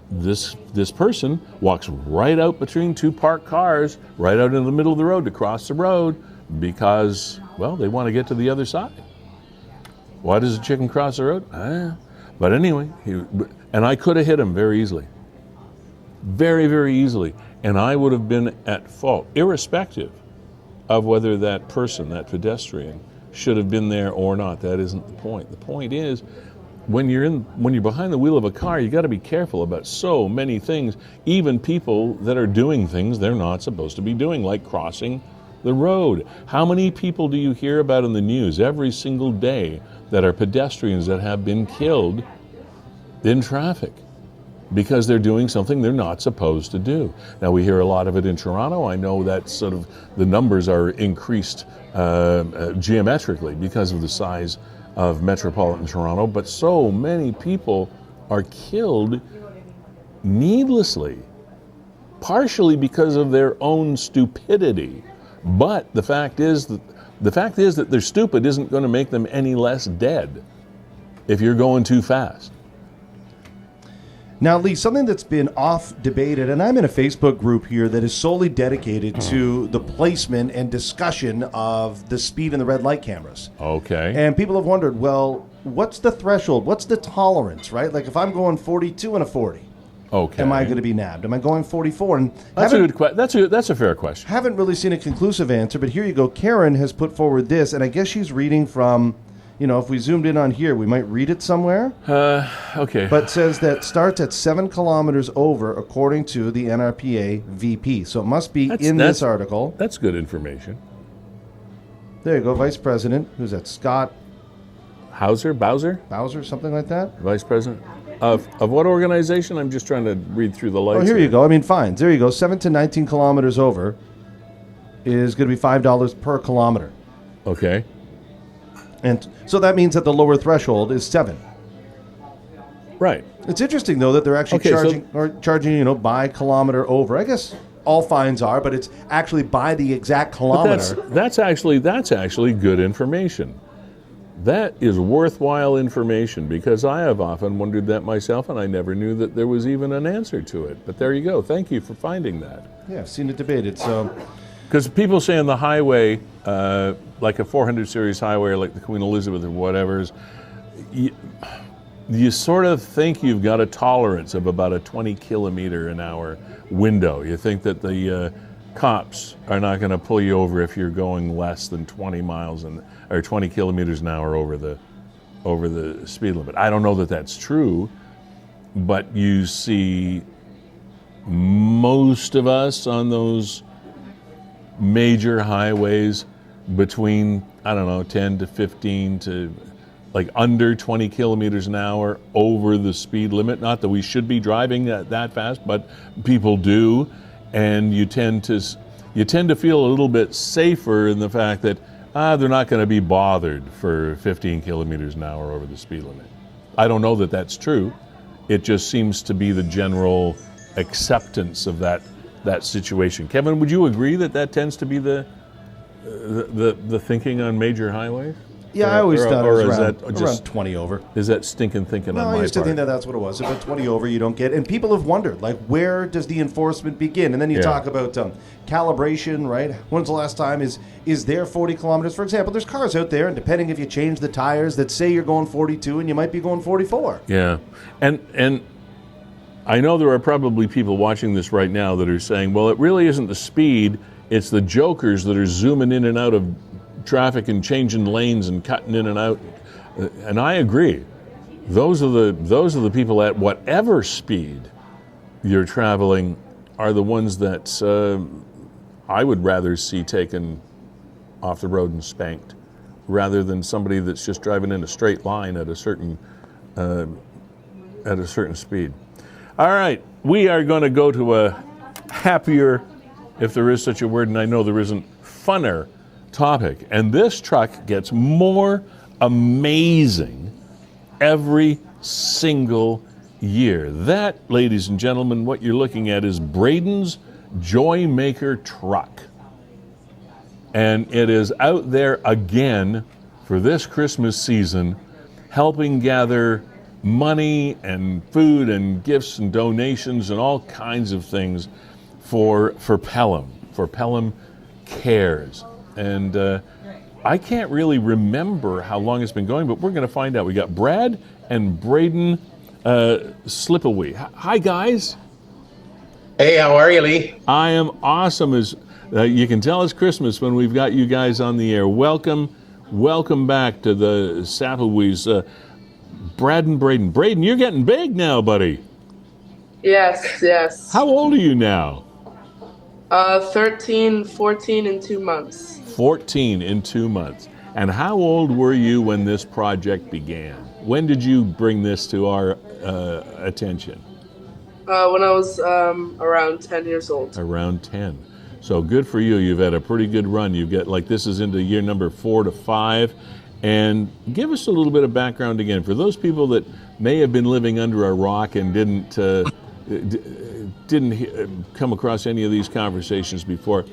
this person walks right out between two parked cars, right out in the middle of the road to cross the road because, well, they want to get to the other side. Why does a chicken cross the road? But anyway, and I could have hit him very easily. Very, very easily. And I would have been at fault, irrespective of whether that person, that pedestrian, should have been there or not. That isn't the point. The point is, when you're behind the wheel of a car, you got to be careful about so many things, even people that are doing things they're not supposed to be doing, like crossing the road. How many people do you hear about in the news every single day that are pedestrians that have been killed in traffic? because they're doing something they're not supposed to do. Now, we hear a lot of it in Toronto. I know that sort of the numbers are increased geometrically because of the size of metropolitan Toronto, but so many people are killed needlessly, partially because of their own stupidity. But the fact is that they're stupid isn't going to make them any less dead if you're going too fast. Now, Lee, something that's been off debated, and I'm in a Facebook group here that is solely dedicated to the placement and discussion of the speed and the red light cameras. Okay. And people have wondered, well, what's the threshold? What's the tolerance, right? Like if I'm going 42 and a 40, okay, am I going to be nabbed? Am I going 44? And that's a good question. That's a fair question. Haven't really seen a conclusive answer, but here you go. Karen has put forward this, and I guess she's reading from, if we zoomed in on here, we might read it somewhere. Okay. But says that starts at 7 kilometers over, according to the NRPA VP. So it must be in this article. That's good information. There you go, Vice President. Who's that? Scott Bowser, something like that. Vice President of what organization? I'm just trying to read through the lights. Oh, here you go. I mean, fines. There you go. 7 to 19 kilometers over is going to be $5 per kilometer. Okay. And so that means that the lower threshold is 7. Right. It's interesting, though, that they're actually charging by kilometer over. I guess all fines are, but it's actually by the exact kilometer. But that's actually good information. That is worthwhile information, because I have often wondered that myself, and I never knew that there was even an answer to it. But there you go. Thank you for finding that. Yeah, I've seen it debated. So, because people say on the highway, like a 400 series highway, or like the Queen Elizabeth or whatever's, you sort of think you've got a tolerance of about a 20 kilometer an hour window. You think that the cops are not going to pull you over if you're going less than 20 kilometers an hour over the speed limit. I don't know that that's true, but you see most of us on those major highways between, 10 to 15 to like under 20 kilometers an hour over the speed limit. Not that we should be driving that fast, but people do. And you tend to feel a little bit safer in the fact that they're not going to be bothered for 15 kilometers an hour over the speed limit. I don't know that that's true. It just seems to be the general acceptance of that situation. Kevin, would you agree that tends to be the thinking on major highways? Yeah, I always thought it was around 20 over. Is that stinking thinking on my part? I used to think that's what it was. About 20 over, you don't get. And people have wondered, like, where does the enforcement begin? And then you talk about calibration, right? When's the last time is there 40 kilometers? For example, there's cars out there, and depending if you change the tires, that say you're going 42 and you might be going 44. Yeah, and I know there are probably people watching this right now that are saying, well, it really isn't the speed, it's the jokers that are zooming in and out of traffic and changing lanes and cutting in and out. And I agree. Those are the people at whatever speed you're traveling are the ones that I would rather see taken off the road and spanked, rather than somebody that's just driving in a straight line at a certain speed. All right, we are going to go to a happier, if there is such a word, and I know there isn't, funner topic. And this truck gets more amazing every single year. That, ladies and gentlemen, what you're looking at is Brayden's Joy Maker truck. And it is out there again for this Christmas season, helping gather money and food and gifts and donations and all kinds of things for Pelham. For Pelham Cares. And I can't really remember how long it's been going, but we're going to find out. We got Brad and Brayden Slipawee. Hi, guys. Hey, how are you, Lee? I am awesome. As you can tell, it's Christmas when we've got you guys on the air. Welcome back to the Sapawees. Brad and Brayden. Brayden, you're getting big now, buddy. Yes. How old are you now? 13, 14 in 2 months. 14 in 2 months. And how old were you when this project began? When did you bring this to our attention? When I was around 10 years old. Around 10. So good for you. You've had a pretty good run. You've got, like, this is into year number 4 to 5. And give us a little bit of background again for those people that may have been living under a rock and didn't come across any of these conversations before.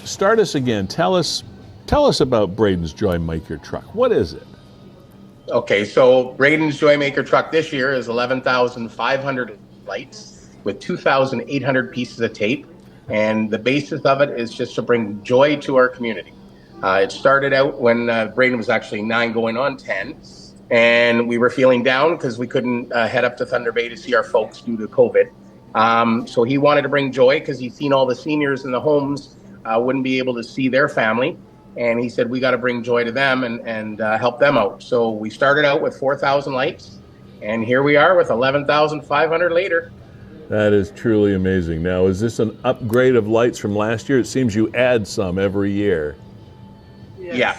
Start us again. Tell us about Brayden's Joy Maker truck. What is it? Okay, so Brayden's Joy Maker truck this year is 11,500 lights with 2,800 pieces of tape. And the basis of it is just to bring joy to our community. It started out when Brayden was actually 9 going on 10. And we were feeling down because we couldn't head up to Thunder Bay to see our folks due to COVID. So he wanted to bring joy because he's seen all the seniors in the homes wouldn't be able to see their family. And he said, we got to bring joy to them and help them out. So we started out with 4,000 lights. And here we are with 11,500 later. That is truly amazing. Now, is this an upgrade of lights from last year? It seems you add some every year. Yes. Yeah.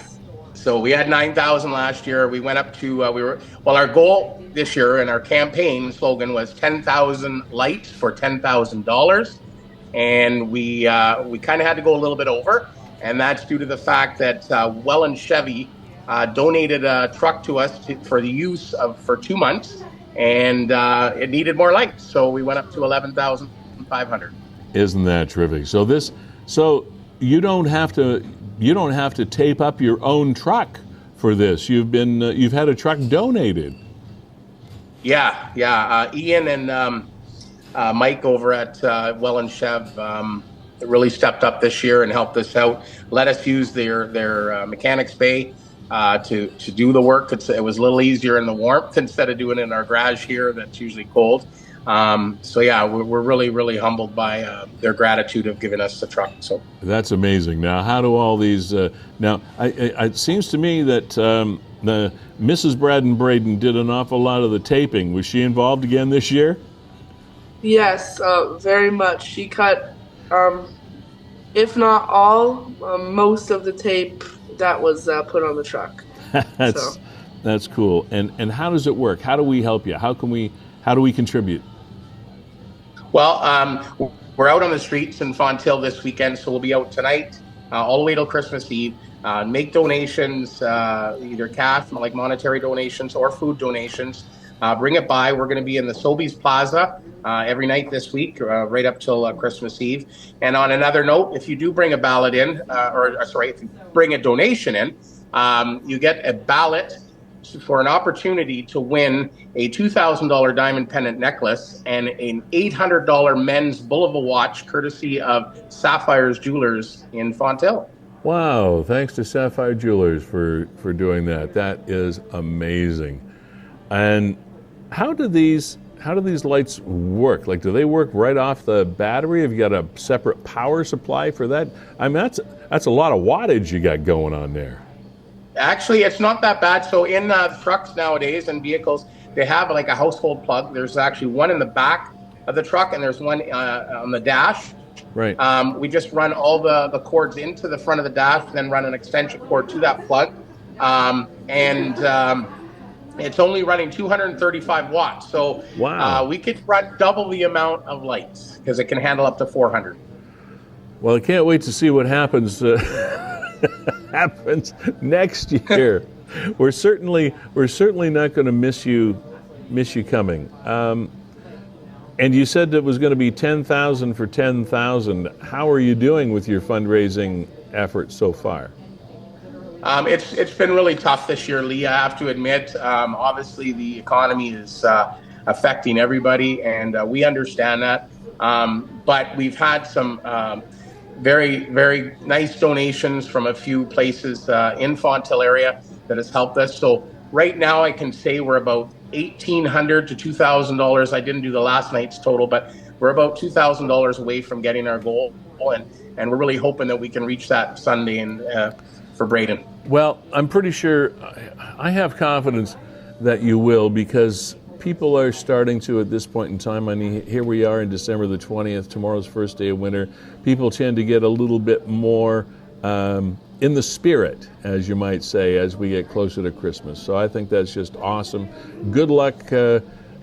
So we had 9,000 last year. We went up to, our goal this year and our campaign slogan was 10,000 lights for $10,000. And we kind of had to go a little bit over. And that's due to the fact that Welland Chevy donated a truck to us for the use for 2 months. And it needed more lights, so we went up to 11,500. Isn't that terrific? So you don't have to tape up your own truck for this. You've had a truck donated. Yeah. Ian and Mike over at Welland Chev really stepped up this year and helped us out. Let us use their mechanics bay to do the work. It was a little easier in the warmth instead of doing it in our garage here that's usually cold. So yeah, we're really, really humbled by their gratitude of giving us the truck. So that's amazing. Now, how do all these? It seems to me that Mrs. Brad Brayden did an awful lot of the taping. Was she involved again this year? Yes, very much. She cut, if not all, most of the tape that was put on the truck. That's cool. And how does it work? How do we help you? How do we contribute? Well, we're out on the streets in Fonthill this weekend, so we'll be out tonight all the way till Christmas Eve. Make donations, either cash, like monetary donations, or food donations. Bring it by. We're going to be in the Sobeys Plaza every night this week, right up till Christmas Eve. And on another note, if you do bring a ballot in, if you bring a donation in, you get a ballot for an opportunity to win a $2,000 diamond pendant necklace and an $800 men's Bulova watch, courtesy of Sapphire's Jewelers in Fonthill. Wow! Thanks to Sapphire Jewelers for doing that. That is amazing. And how do these lights work? Like, do they work right off the battery? Have you got a separate power supply for that? I mean, that's a lot of wattage you got going on there. Actually, it's not that bad. So in trucks nowadays and vehicles, they have like a household plug. There's actually one in the back of the truck, and there's one on the dash. Right. We just run all the cords into the front of the dash, then run an extension cord to that plug. It's only running 235 watts. So wow. We could run double the amount of lights because it can handle up to 400. Well, I can't wait to see what happens happens next year. We're certainly not going to miss you coming. And you said it was going to be 10,000 for 10,000. How are you doing with your fundraising efforts so far? It's been really tough this year, Lee. I have to admit. Obviously, the economy is affecting everybody, and we understand that. But we've had some very, very nice donations from a few places in Fonthill area that has helped us. So right now, I can say we're about $1,800 to $2,000. I didn't do the last night's total, but we're about $2,000 away from getting our goal, and we're really hoping that we can reach that Sunday and for Brayden. Well, I'm pretty sure, I have confidence that you will, because people are starting to, at this point in time, I mean, here we are in December the 20th, tomorrow's first day of winter, people tend to get a little bit more in the spirit, as you might say, as we get closer to Christmas. So I think that's just awesome. Good luck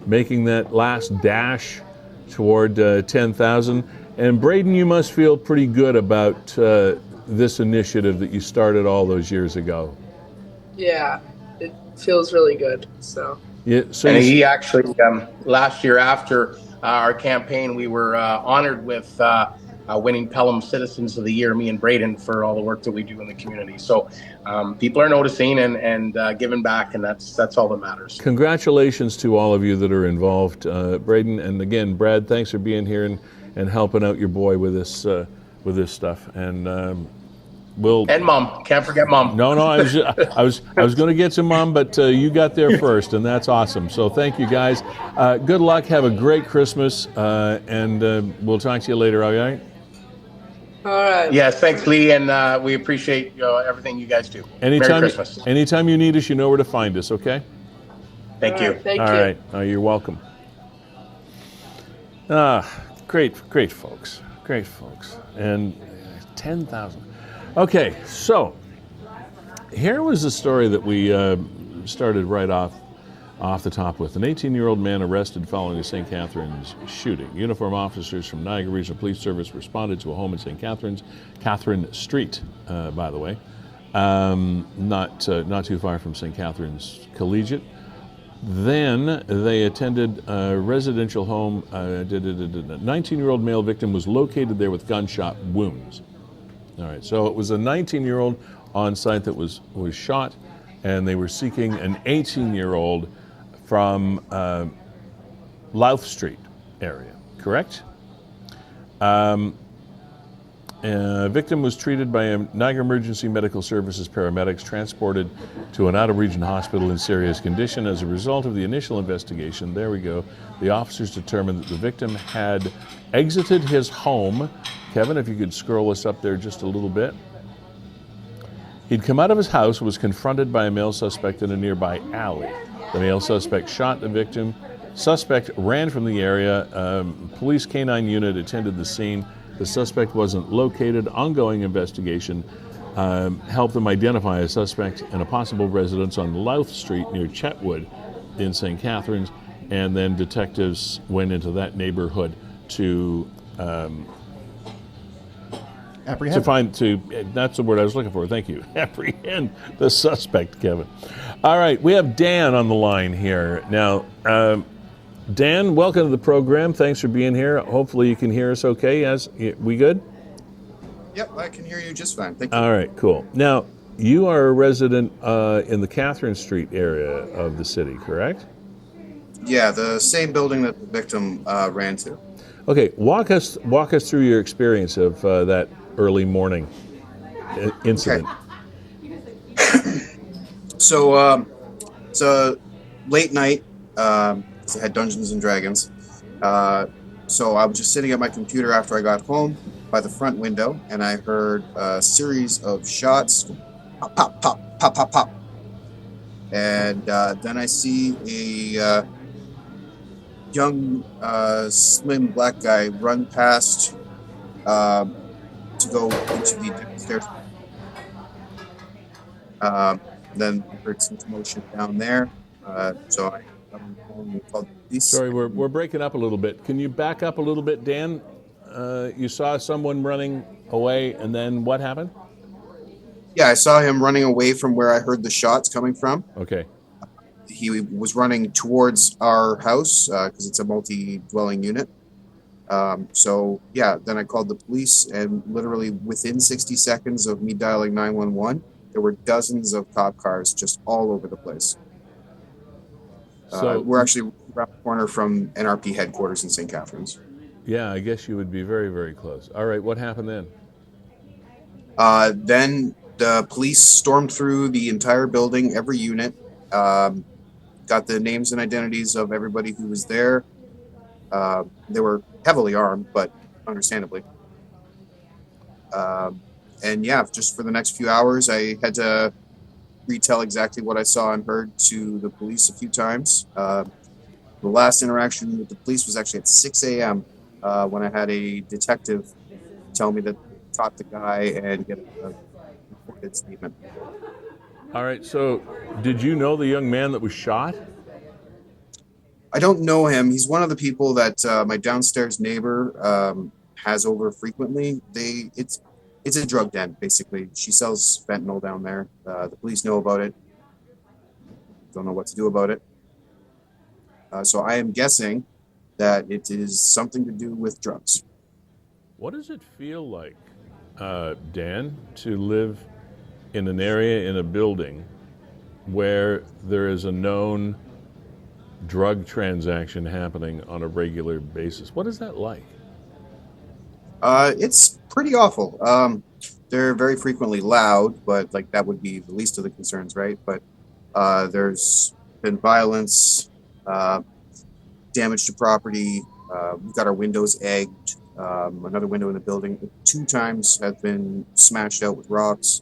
making that last dash toward 10,000. And Brayden, you must feel pretty good about this initiative that you started all those years ago. Yeah, it feels really good. So. Yeah, so and he actually, last year after our campaign, we were honored with winning Pelham Citizens of the Year, me and Brayden, for all the work that we do in the community. So people are noticing and giving back, and that's all that matters. Congratulations to all of you that are involved, Brayden, and again, Brad, thanks for being here and helping out your boy with this stuff. And and Mom, can't forget Mom. No, I was going to get to Mom, but you got there first, and that's awesome. So thank you guys. Good luck. Have a great Christmas, and we'll talk to you later. All right. All right. Yes, thanks, Lee, and we appreciate everything you guys do. Merry Christmas. Anytime you need us, you know where to find us. Okay. Thank you. Thank you. All right. Oh, you're welcome. Great folks. Great folks. And 10,000. Okay, so here was a story that we started right off the top with. An 18-year-old man arrested following a St. Catharines shooting. Uniformed officers from Niagara Regional Police Service responded to a home in St. Catharines, Catherine Street, by the way, not too far from St. Catharines Collegiate. Then they attended a residential home. A 19-year-old male victim was located there with gunshot wounds. All right, so it was a 19-year-old on site that was shot, and they were seeking an 18-year-old from Louth Street area, correct? Victim was treated by Niagara Emergency Medical Services paramedics, transported to an out-of-region hospital in serious condition. As a result of the initial investigation, there we go, the officers determined that the victim had exited his home. Kevin, if you could scroll us up there just a little bit. He'd come out of his house, was confronted by a male suspect in a nearby alley. The male suspect shot the victim. Suspect ran from the area. Police canine unit attended the scene. The suspect wasn't located. Ongoing investigation helped them identify a suspect in a possible residence on Louth Street near Chetwood in St. Catharines, and then detectives went into that neighborhood to apprehend. That's the word I was looking for. Thank you. Apprehend the suspect, Kevin. All right, we have Dan on the line here now. Dan, welcome to the program. Thanks for being here. Hopefully you can hear us okay. We good? Yep, I can hear you just fine. Thank you. All right, cool. Now, you are a resident in the Catherine Street area of the city, correct? Yeah, the same building that the victim ran to. Okay, walk us through your experience of that early morning incident. Okay. So it's a late night. I had Dungeons and Dragons. So I was just sitting at my computer after I got home by the front window, and I heard a series of shots, pop, pop, pop, pop, pop, pop. And then I see a young, slim black guy run past to go into the downstairs. Then I heard some commotion down there, so I called the police. Sorry, we're breaking up a little bit. Can you back up a little bit, Dan? You saw someone running away, and then what happened? Yeah, I saw him running away from where I heard the shots coming from. Okay. He was running towards our house because it's a multi-dwelling unit. So, yeah, then I called the police, and literally within 60 seconds of me dialing 911, there were dozens of cop cars just all over the place. So we're actually around the corner from NRP headquarters in St. Catharines. Yeah, I guess you would be very, very close. All right, what happened then? Then the police stormed through the entire building, every unit, got the names and identities of everybody who was there. They were heavily armed, but understandably. And yeah, just for the next few hours, I had to retell exactly what I saw and heard to the police a few times. The last interaction with the police was actually at 6 a.m. When I had a detective tell me that they caught the guy and get a recorded statement. All right, so did you know the young man that was shot? I don't know him. He's one of the people that my downstairs neighbor has over frequently. It's a drug den, basically. She sells fentanyl down there. The police know about it. Don't know what to do about it. So I am guessing that it is something to do with drugs. What does it feel like, Dan, to live in an area, in a building, where there is a known drug transaction happening on a regular basis? What is that like? It's pretty awful. They're very frequently loud, but like that would be the least of the concerns, right? But there's been violence, damage to property. We've got our windows egged. Another window in the building 2 times have been smashed out with rocks.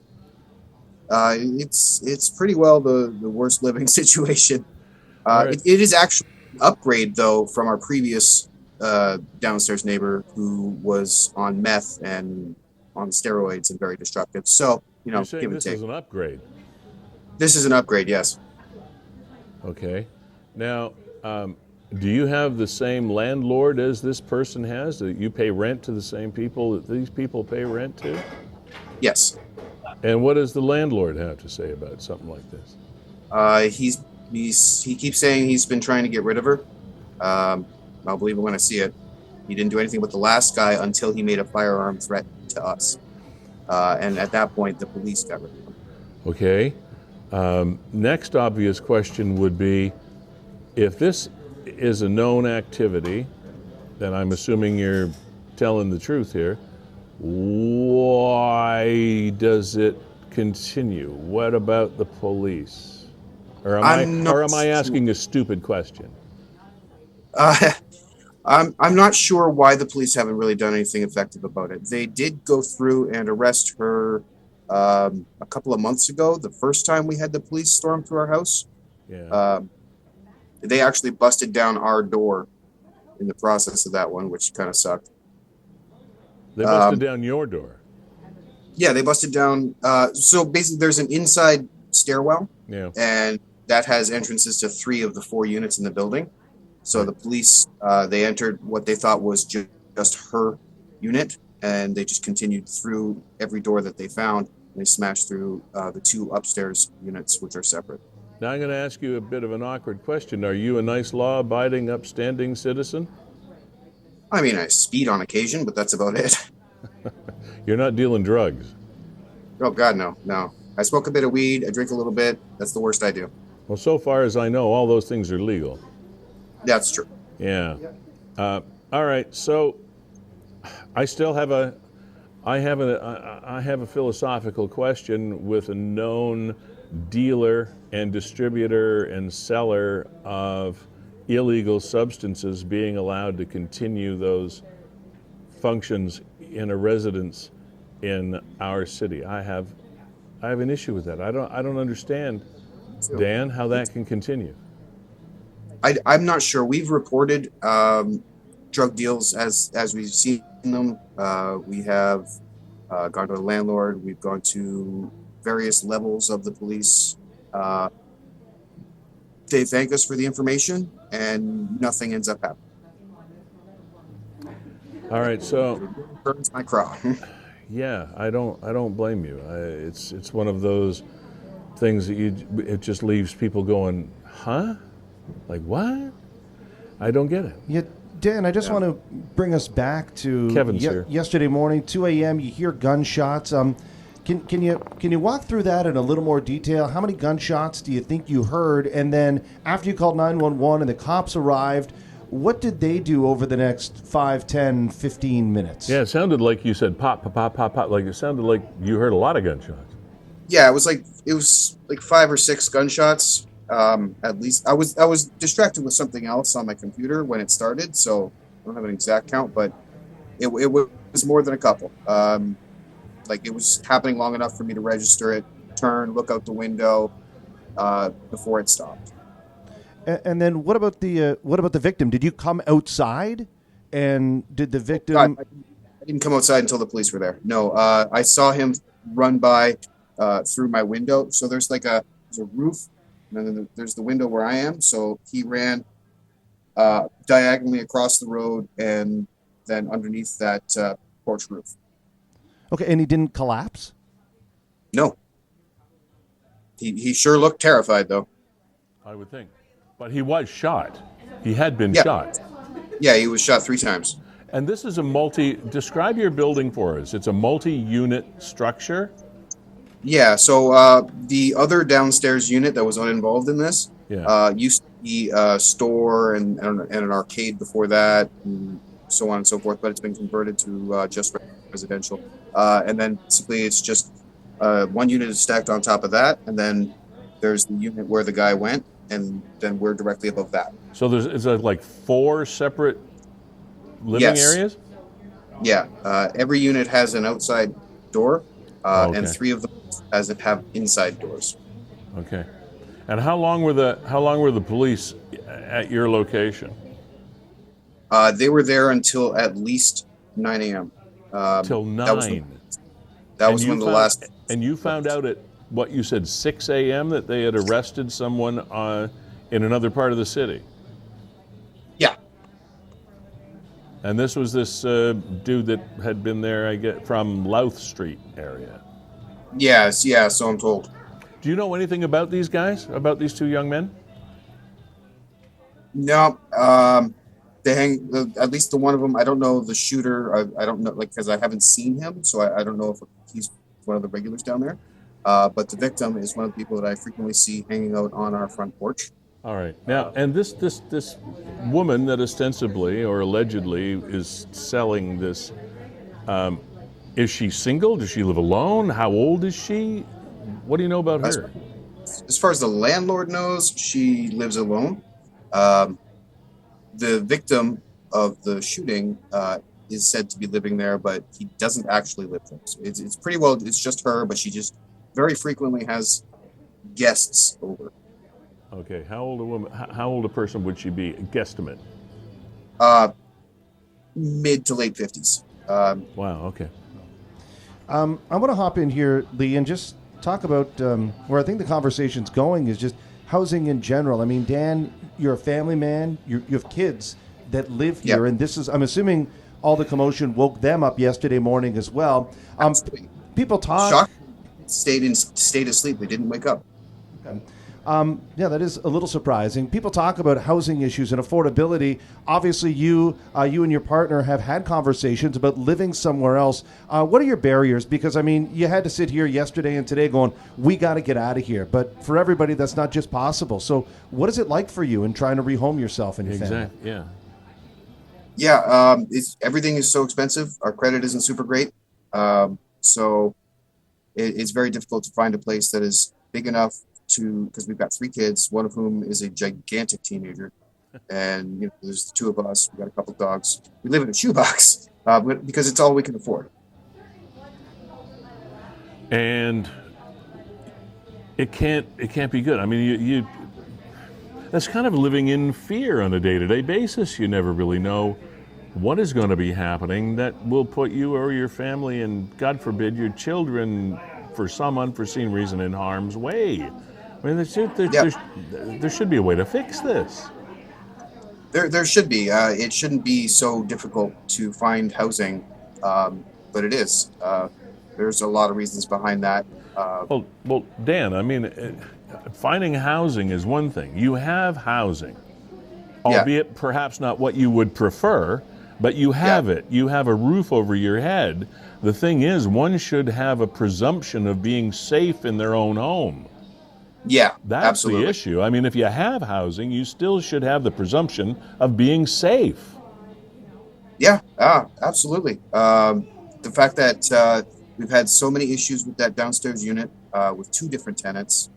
It's pretty well the worst living situation. Right. It is actually an upgrade though from our previous downstairs neighbor who was on meth and on steroids and very destructive. So, You're saying give and this take. is an upgrade. This is an upgrade, yes. Okay. Now, do you have the same landlord as this person has? Do you pay rent to the same people that these people pay rent to? Yes. And what does the landlord have to say about something like this? He keeps saying he's been trying to get rid of her. I'll believe it when I see it. He didn't do anything with the last guy until he made a firearm threat to us. And at that point, the police got rid of him. Okay. Next obvious question would be, if this is a known activity, then I'm assuming you're telling the truth here, why does it continue? What about the police? Or am I asking a stupid question? I'm not sure why the police haven't really done anything effective about it. They did go through and arrest her a couple of months ago, the first time we had the police storm through our house. Yeah. They actually busted down our door in the process of that one, which kind of sucked. They busted down your door. Yeah, they busted down. So basically, there's an inside stairwell, and that has entrances to 3 of the 4 units in the building. So the police, they entered what they thought was just her unit, and they just continued through every door that they found. And they smashed through the 2 upstairs units, which are separate. Now I'm going to ask you a bit of an awkward question. Are you a nice, law-abiding, upstanding citizen? I mean, I speed on occasion, but that's about it. You're not dealing drugs? Oh, God, no. I smoke a bit of weed. I drink a little bit. That's the worst I do. Well, so far as I know, all those things are legal. That's true. Yeah. All right. So I still have a philosophical question with a known dealer and distributor and seller of illegal substances being allowed to continue those functions in a residence in our city. I have an issue with that. I don't understand, Dan, how that can continue. I'm not sure. We've reported drug deals as we've seen them. We have gone to the landlord. We've gone to various levels of the police. They thank us for the information, and nothing ends up happening. All right, so It burns my craw. yeah, I don't blame you. It's one of those things that it just leaves people going, huh? Like what? I don't get it. Yeah, Dan, I just want to bring us back to Kevin's here. Yesterday morning, 2 a.m. You hear gunshots. Can you walk through that in a little more detail? How many gunshots do you think you heard? And then after you called 911 and the cops arrived, what did they do over the next 5, 10, 15 minutes? Yeah, it sounded like you said pop, pop, pop, pop, pop. Like it sounded like you heard a lot of gunshots. Yeah, it was like 5 or 6 gunshots. At least I was distracted with something else on my computer when it started, so I don't have an exact count, but it was more than a couple. Like it was happening long enough for me to register it, turn, look out the window before it stopped. And then what about the victim? Did you come outside, and did the victim? I didn't come outside until the police were there. No, I saw him run by through my window. So there's a roof, and then there's the window where I am. So he ran diagonally across the road, and then underneath that porch roof. Okay, and he didn't collapse? No. He sure looked terrified, though. I would think. But he was shot. He had been shot. Yeah, he was shot 3 times. And this is describe your building for us. It's a multi-unit structure? Yeah, so the other downstairs unit that was uninvolved in this used to be a store and an arcade before that, and so on and so forth, but it's been converted to just residential. And then basically it's just one unit is stacked on top of that, and then there's the unit where the guy went, and then we're directly above that. So is there like 4 separate living areas? Yeah, every unit has an outside door, and 3 of them have inside doors. Okay. And how long were the police at your location? They were there until at least 9 a.m. Till 9. That was when the last. And you found out at what you said 6 a.m. that they had arrested someone in another part of the city. Yeah. And this was this dude that had been there, I get, from Louth Street area. Yes, yeah. So I'm told. Do you know anything about these guys? About these 2 young men? No. They hang. At least the one of them. I don't know the shooter. I don't know, because I haven't seen him, so I don't know if he's one of the regulars down there. But the victim is one of the people that I frequently see hanging out on our front porch. All right. Now, and this woman that ostensibly or allegedly is selling this, is she single? Does she live alone? How old is she? What do you know about her? As far as the landlord knows, she lives alone. The victim of the shooting is said to be living there, but he doesn't actually live there. So it's pretty well, it's just her, but she just very frequently has guests over. Okay, how old a person would she be? A guesstimate? Mid to late 50s. Wow, okay. I want to hop in here, Lee, and just talk about where I think the conversation's going is just housing in general. I mean, Dan, you're a family man. You have kids that live here, and this is, I'm assuming, all the commotion woke them up yesterday morning as well. People talk. Shocked. Stayed asleep. They didn't wake up. Okay. That is a little surprising. People talk about housing issues and affordability. Obviously, you and your partner have had conversations about living somewhere else. What are your barriers? Because, I mean, you had to sit here yesterday and today going, we got to get out of here. But for everybody, that's not just possible. So what is it like for you in trying to rehome yourself and your family? Yeah. Yeah, everything is so expensive. Our credit isn't super great. So it's very difficult to find a place that is big enough because we've got 3 kids, one of whom is a gigantic teenager. And there's the 2 of us. We've got a couple dogs. We live in a shoebox because it's all we can afford. And it can't be good. I mean, you that's kind of living in fear on a day-to-day basis. You never really know what is going to be happening that will put you or your family and, God forbid, your children, for some unforeseen reason, in harm's way. I mean, there should be a way to fix this. There should be. It shouldn't be so difficult to find housing, but it is. There's a lot of reasons behind that. Well, Dan, I mean, finding housing is one thing. You have housing, albeit perhaps not what you would prefer, but you have it. You have a roof over your head. The thing is, one should have a presumption of being safe in their own home. Yeah, that's absolutely the issue. I mean, if you have housing, you still should have the presumption of being safe. Yeah, absolutely. The fact that we've had so many issues with that downstairs unit with 2 different tenants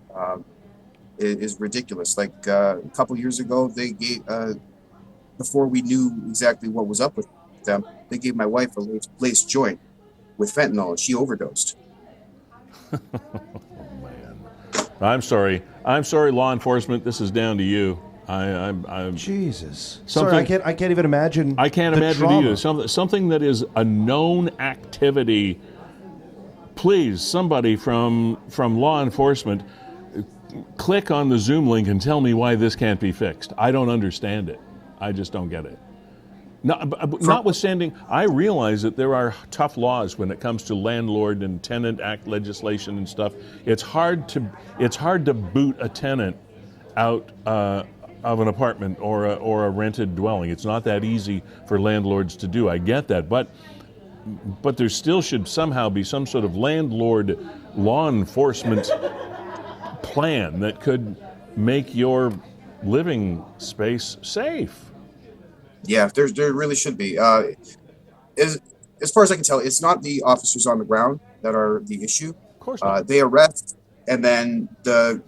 is ridiculous. Like a couple years ago, they gave, before we knew exactly what was up with them, they gave my wife a lace joint with fentanyl, and she overdosed. I'm sorry, law enforcement. This is down to you. I'm Jesus. Sorry, I can't even imagine. I can't imagine either. Something that is a known activity. Please, somebody from law enforcement, click on the Zoom link and tell me why this can't be fixed. I don't understand it. I just don't get it. Notwithstanding, I realize that there are tough laws when it comes to landlord and tenant act legislation and stuff. It's hard to boot a tenant out of an apartment or a rented dwelling. It's not that easy for landlords to do. I get that, but there still should somehow be some sort of landlord law enforcement plan that could make your living space safe. Yeah, there really should be. As far as I can tell, it's not the officers on the ground that are the issue. Of course not. They arrest, and then the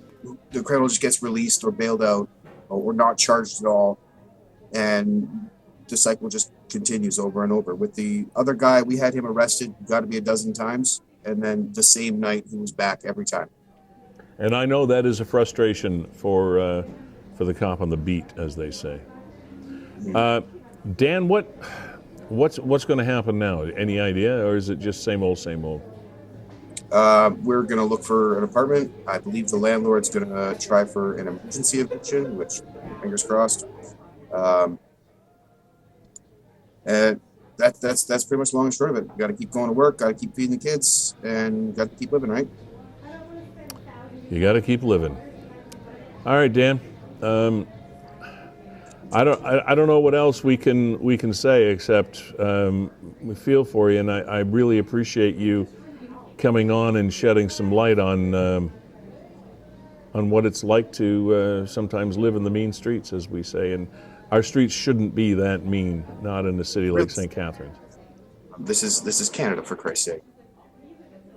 criminal just gets released or bailed out, or not charged at all, and the cycle just continues over and over. With the other guy, we had him arrested, got to be a dozen times, and then the same night he was back every time. And I know that is a frustration for the cop on the beat, as they say. Dan, what's going to happen now? Any idea, or is it just same old, same old? We're going to look for an apartment. I believe the landlord's going to try for an emergency eviction, which, fingers crossed. And that's pretty much long and short of it. Got to keep going to work. Got to keep feeding the kids, and got to keep living, right? You got to keep living. All right, Dan. I don't know what else we can say except we feel for you, and I really appreciate you coming on and shedding some light on what it's like to sometimes live in the mean streets, as we say. And our streets shouldn't be that mean, not in a city like St. Catharines. This is Canada, for Christ's sake.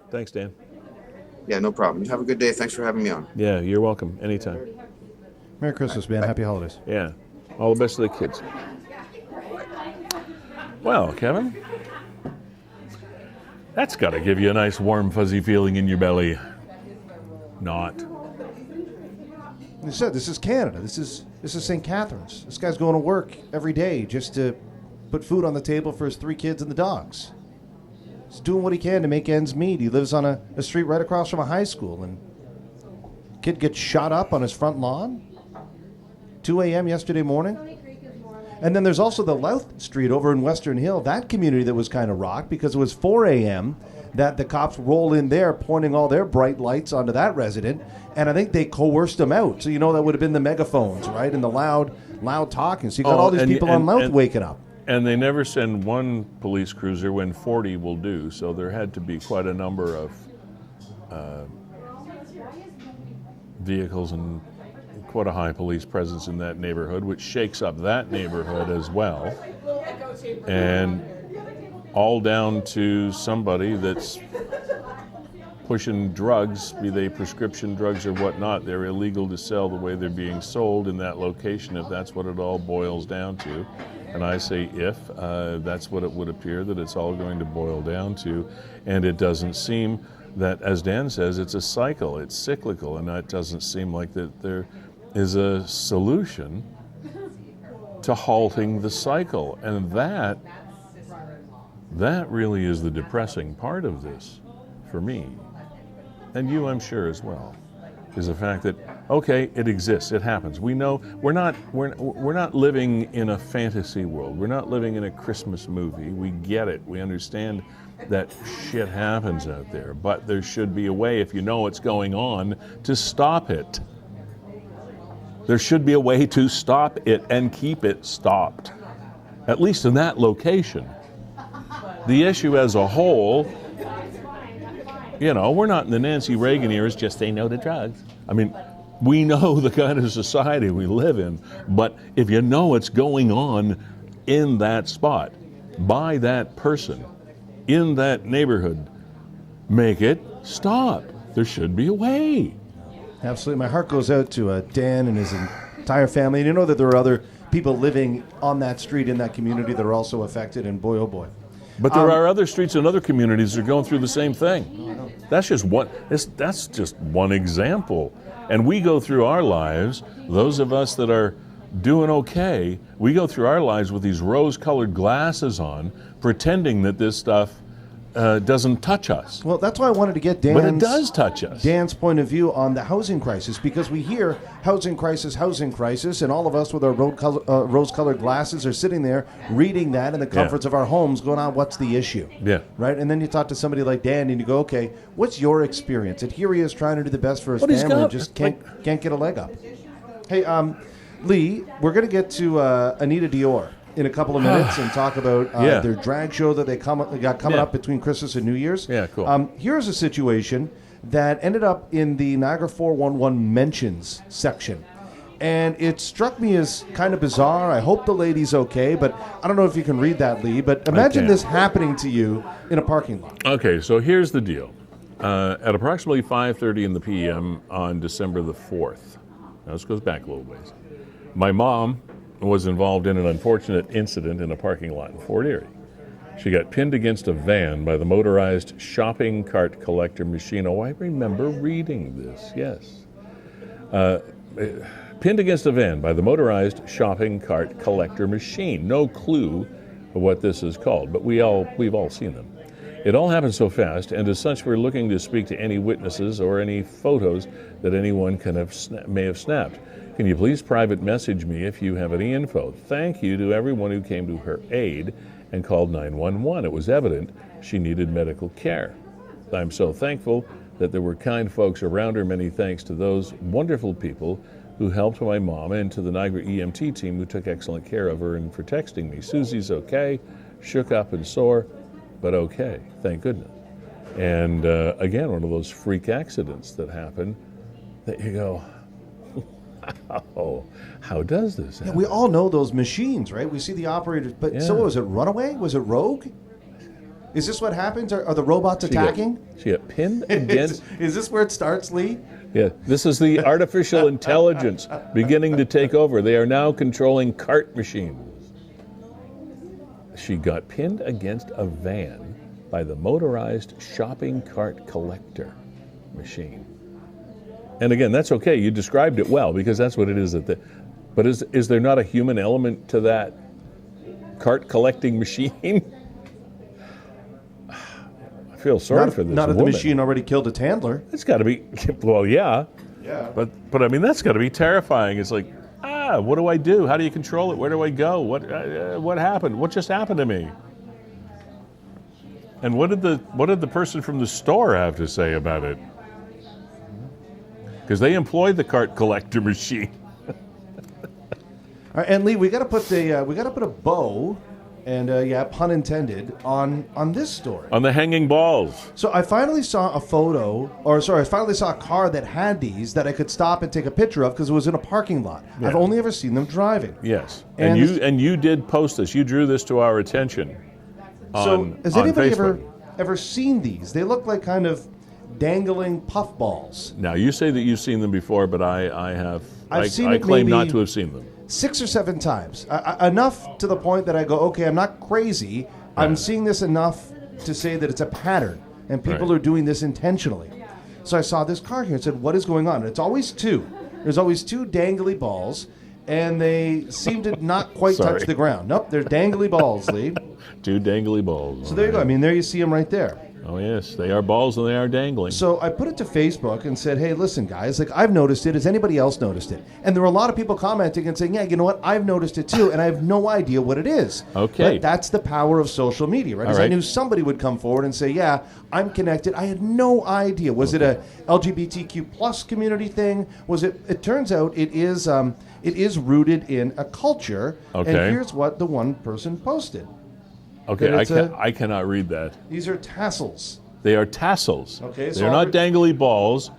Thanks, Dan. Yeah, no problem. You have a good day. Thanks for having me on. Yeah, you're welcome. Anytime. Merry Christmas, man. Happy holidays. Yeah. All the best to the kids. Well, Kevin, that's got to give you a nice warm, fuzzy feeling in your belly. Not. You said this is Canada. This is St. Catharines. This guy's going to work every day just to put food on the table for his 3 kids and the dogs. He's doing what he can to make ends meet. He lives on a street right across from a high school, and kid gets shot up on his front lawn. 2 a.m. yesterday morning. And then there's also the Louth Street over in Western Hill, that community that was kind of rocked because it was 4 a.m. that the cops roll in there pointing all their bright lights onto that resident, and I think they coerced him out. So that would have been the megaphones, right, and the loud talking. So you got all these people on Louth waking up. And they never send one police cruiser when 40 will do, so there had to be quite a number of vehicles and quite a high police presence in that neighborhood, which shakes up that neighborhood as well. And all down to somebody that's pushing drugs, be they prescription drugs or whatnot. They're illegal to sell the way they're being sold in that location, if that's what it all boils down to. And I say if, that's what it would appear that it's all going to boil down to. And it doesn't seem that, as Dan says, it's a cycle, it's cyclical, and it doesn't seem like that there is a solution to halting the cycle. And that really is the depressing part of this for me, and you, I'm sure, as well, is the fact that, okay, it exists, it happens. We know we're not living in a fantasy world. We're not living in a Christmas movie. We get it. We understand that shit happens out there, but there should be a way, if you know what's going on, to stop it. There should be a way to stop it and keep it stopped, at least in that location. The issue as a whole, we're not in the Nancy Reagan era, just say no to drugs. I mean, we know the kind of society we live in, but if you know what's going on in that spot, by that person, in that neighborhood, make it stop. There should be a way. Absolutely. My heart goes out to Dan and his entire family. And you know that there are other people living on that street in that community that are also affected, and boy, oh boy. But there are other streets in other communities that are going through the same thing. That's just one example. And we go through our lives, those of us that are doing okay, we go through our lives with these rose-colored glasses on, pretending that this stuff doesn't touch us. Well, that's why I wanted to get Dan's, But it does touch us. Dan's point of view on the housing crisis, because we hear housing crisis, and all of us with our rose-colored glasses are sitting there reading that in the comforts of our homes going, what's the issue? Yeah. Right? And then you talk to somebody like Dan and you go, okay, what's your experience? And here he is trying to do the best for his family and just can't get a leg up. Hey, Lee, we're going to get to Inita Dior in a couple of minutes and talk about their drag show that they got coming up between Christmas and New Year's. Yeah, cool. Here's a situation that ended up in the Niagara 411 mentions section. And it struck me as kind of bizarre. I hope the lady's okay, but I don't know if you can read that, Lee. But imagine this happening to you in a parking lot. Okay, so here's the deal. At approximately 5:30 in the p.m. on December the 4th, now this goes back a little ways, my mom was involved in an unfortunate incident in a parking lot in Fort Erie. She got pinned against a van by the motorized shopping cart collector machine. Oh, I remember reading this, yes. Pinned against a van by the motorized shopping cart collector machine. No clue of what this is called, but we've all seen them. It all happened so fast, and as such, we're looking to speak to any witnesses or any photos that anyone may have snapped. Can you please private message me if you have any info? Thank you to everyone who came to her aid and called 911. It was evident she needed medical care. I'm so thankful that there were kind folks around her. Many thanks to those wonderful people who helped my mom and to the Niagara EMT team who took excellent care of her and for texting me. Susie's okay, shook up and sore, but okay, thank goodness. And again, one of those freak accidents that happen that you go, how does this happen? Yeah, we all know those machines, right? We see the operators, but so was it runaway? Was it rogue? Is this what happens? Are the robots attacking? She got pinned against... Is this where it starts, Lee? Yeah, this is the artificial intelligence beginning to take over. They are now controlling cart machines. She got pinned against a van by the motorized shopping cart collector machine. And again, that's okay. You described it well because that's what it is. But is there not a human element to that cart collecting machine? I feel sorry for this Not if woman. the machine already killed its handler. It's got to be. Well, yeah. Yeah. But I mean, that's got to be terrifying. It's like, what do I do? How do you control it? Where do I go? What happened? What just happened to me? And what did the person from the store have to say about it? Because they employed the cart collector machine. All right, and Lee, we got to put a bow, and pun intended, on this story. On the hanging balls. So I finally saw a car that had these that I could stop and take a picture of because it was in a parking lot. Yeah. I've only ever seen them driving. Yes, And you did post this. You drew this to our attention. Has anybody ever seen these? They look like kind of dangling puffballs. Now you say that you've seen them before, but I have. I've seen I it claim maybe not to have seen them. 6 or 7 times. Enough to the point that I go, okay, I'm not crazy. I'm seeing this enough to say that it's a pattern, and people are doing this intentionally. So I saw this car here and said, what is going on? And it's always 2. There's always 2 dangly balls, and they seem to not quite touch the ground. Nope, they're dangly balls, Lee. 2 dangly balls. So there you go. I mean, there you see them right there. Oh, yes. They are balls and they are dangling. So I put it to Facebook and said, hey, listen, guys, like I've noticed it. Has anybody else noticed it? And there were a lot of people commenting and saying, yeah, you know what? I've noticed it too, and I have no idea what it is. Okay. But that's the power of social media, right? Because I knew somebody would come forward and say, yeah, I'm connected. I had no idea. Was it a LGBTQ plus community thing? Was it? It turns out it is rooted in a culture. Okay. And here's what the one person posted. Okay, I cannot read that. These are tassels. They are tassels. Okay, so they're not dangly balls.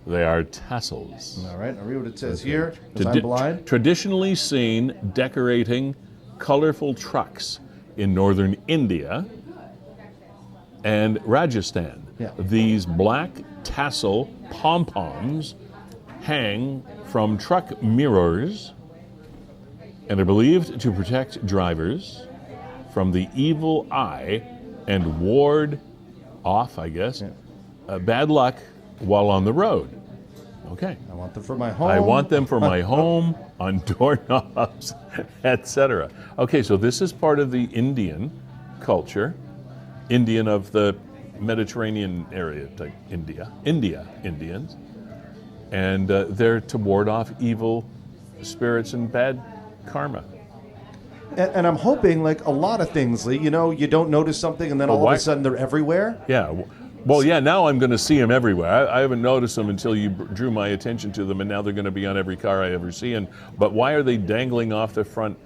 They are tassels. All right, I'll read what it says here, because I'm blind. Traditionally seen decorating colorful trucks in northern India and Rajasthan. Yeah. These black tassel pom-poms hang from truck mirrors and are believed to protect drivers from the evil eye and ward off, I guess, bad luck while on the road. Okay. I want them for my home. I want them for my home, on doorknobs, etc. Okay, so this is part of the Indian culture. Indian of the Mediterranean area, like India Indians, and they're to ward off evil spirits and bad karma. And I'm hoping, like a lot of things, Lee, you know, you don't notice something and then all of a sudden they're everywhere. Yeah. Well, yeah, now I'm going to see them everywhere. I haven't noticed them until you drew my attention to them, and now they're going to be on every car I ever see. But why are they dangling off the front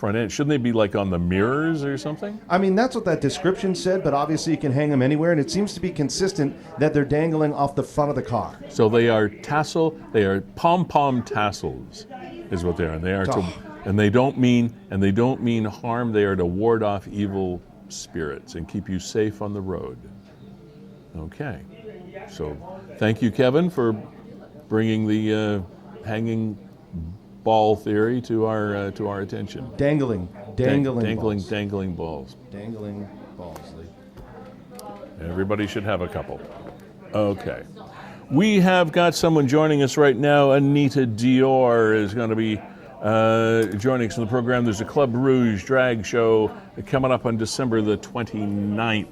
end? Shouldn't they be like on the mirrors or something? I mean, that's what that description said, but obviously you can hang them anywhere, and it seems to be consistent that they're dangling off the front of the car. So they are pom-pom tassels is what they are. And they are and they don't mean harm. They are to ward off evil spirits and keep you safe on the road. Okay. So thank you, Kevin, for bringing the hanging ball theory to our attention. Dangling balls. Dangling balls. Dangling balls, Lee. Everybody should have a couple. Okay. We have got someone joining us right now. Inita Dior is going to be joining us in the program. There's a Club Rouge Drag Show coming up on December the 29th.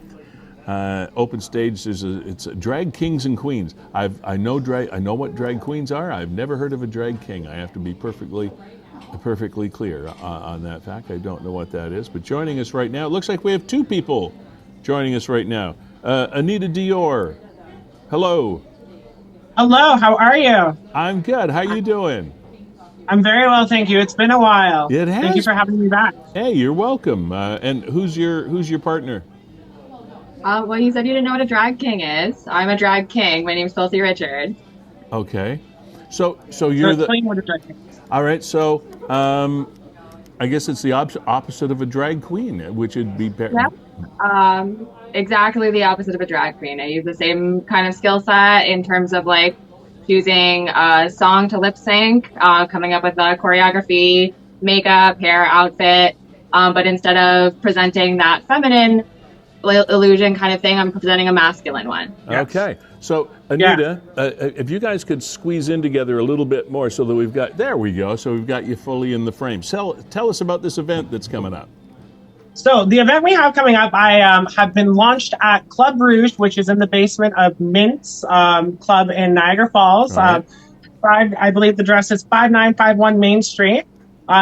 Open stage. It's drag kings and queens. I know what drag queens are. I've never heard of a drag king. I have to be perfectly clear on that fact. I don't know what that is. But joining us right now, it looks like we have two people joining us right now. Inita Dior. Hello. Hello. How are you? I'm good. How you doing? I'm very well, thank you. It's been a while. It has. Thank you for having me back. Hey, you're welcome. And who's your partner? Well, you said you didn't know what a drag king is. I'm a drag king. My name's Feulled Richard. Okay. So you're explain what a drag king is. All right. So I guess it's the opposite of a drag queen, which would be. Yeah. Exactly the opposite of a drag queen. I use the same kind of skill set in terms of like choosing a song to lip sync, coming up with a choreography, makeup, hair, outfit. But instead of presenting that feminine illusion kind of thing, I'm presenting a masculine one. Yes. Okay. So, Inita, if you guys could squeeze in together a little bit more so that there we go. So we've got you fully in the frame. Tell us about this event that's coming up. So the event we have coming up, I have been launched at Club Rouge, which is in the basement of Mint's Club in Niagara Falls. Right. I believe the address is 5951 Main Street.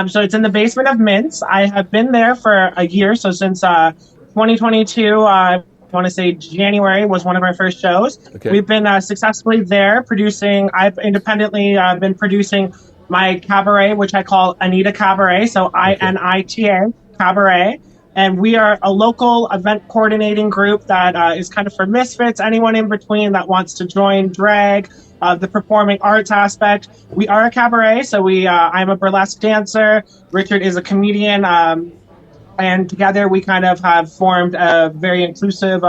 So it's in the basement of Mint's. I have been there for a year, so since 2022, I want to say January was one of our first shows. Okay. We've been successfully there producing. I've independently been producing my cabaret, which I call Inita Cabaret, so INITA Cabaret. And we are a local event coordinating group that is kind of for misfits, anyone in between that wants to join drag, the performing arts aspect. We are a cabaret, so I'm a burlesque dancer. Richard is a comedian. And together we kind of have formed a very inclusive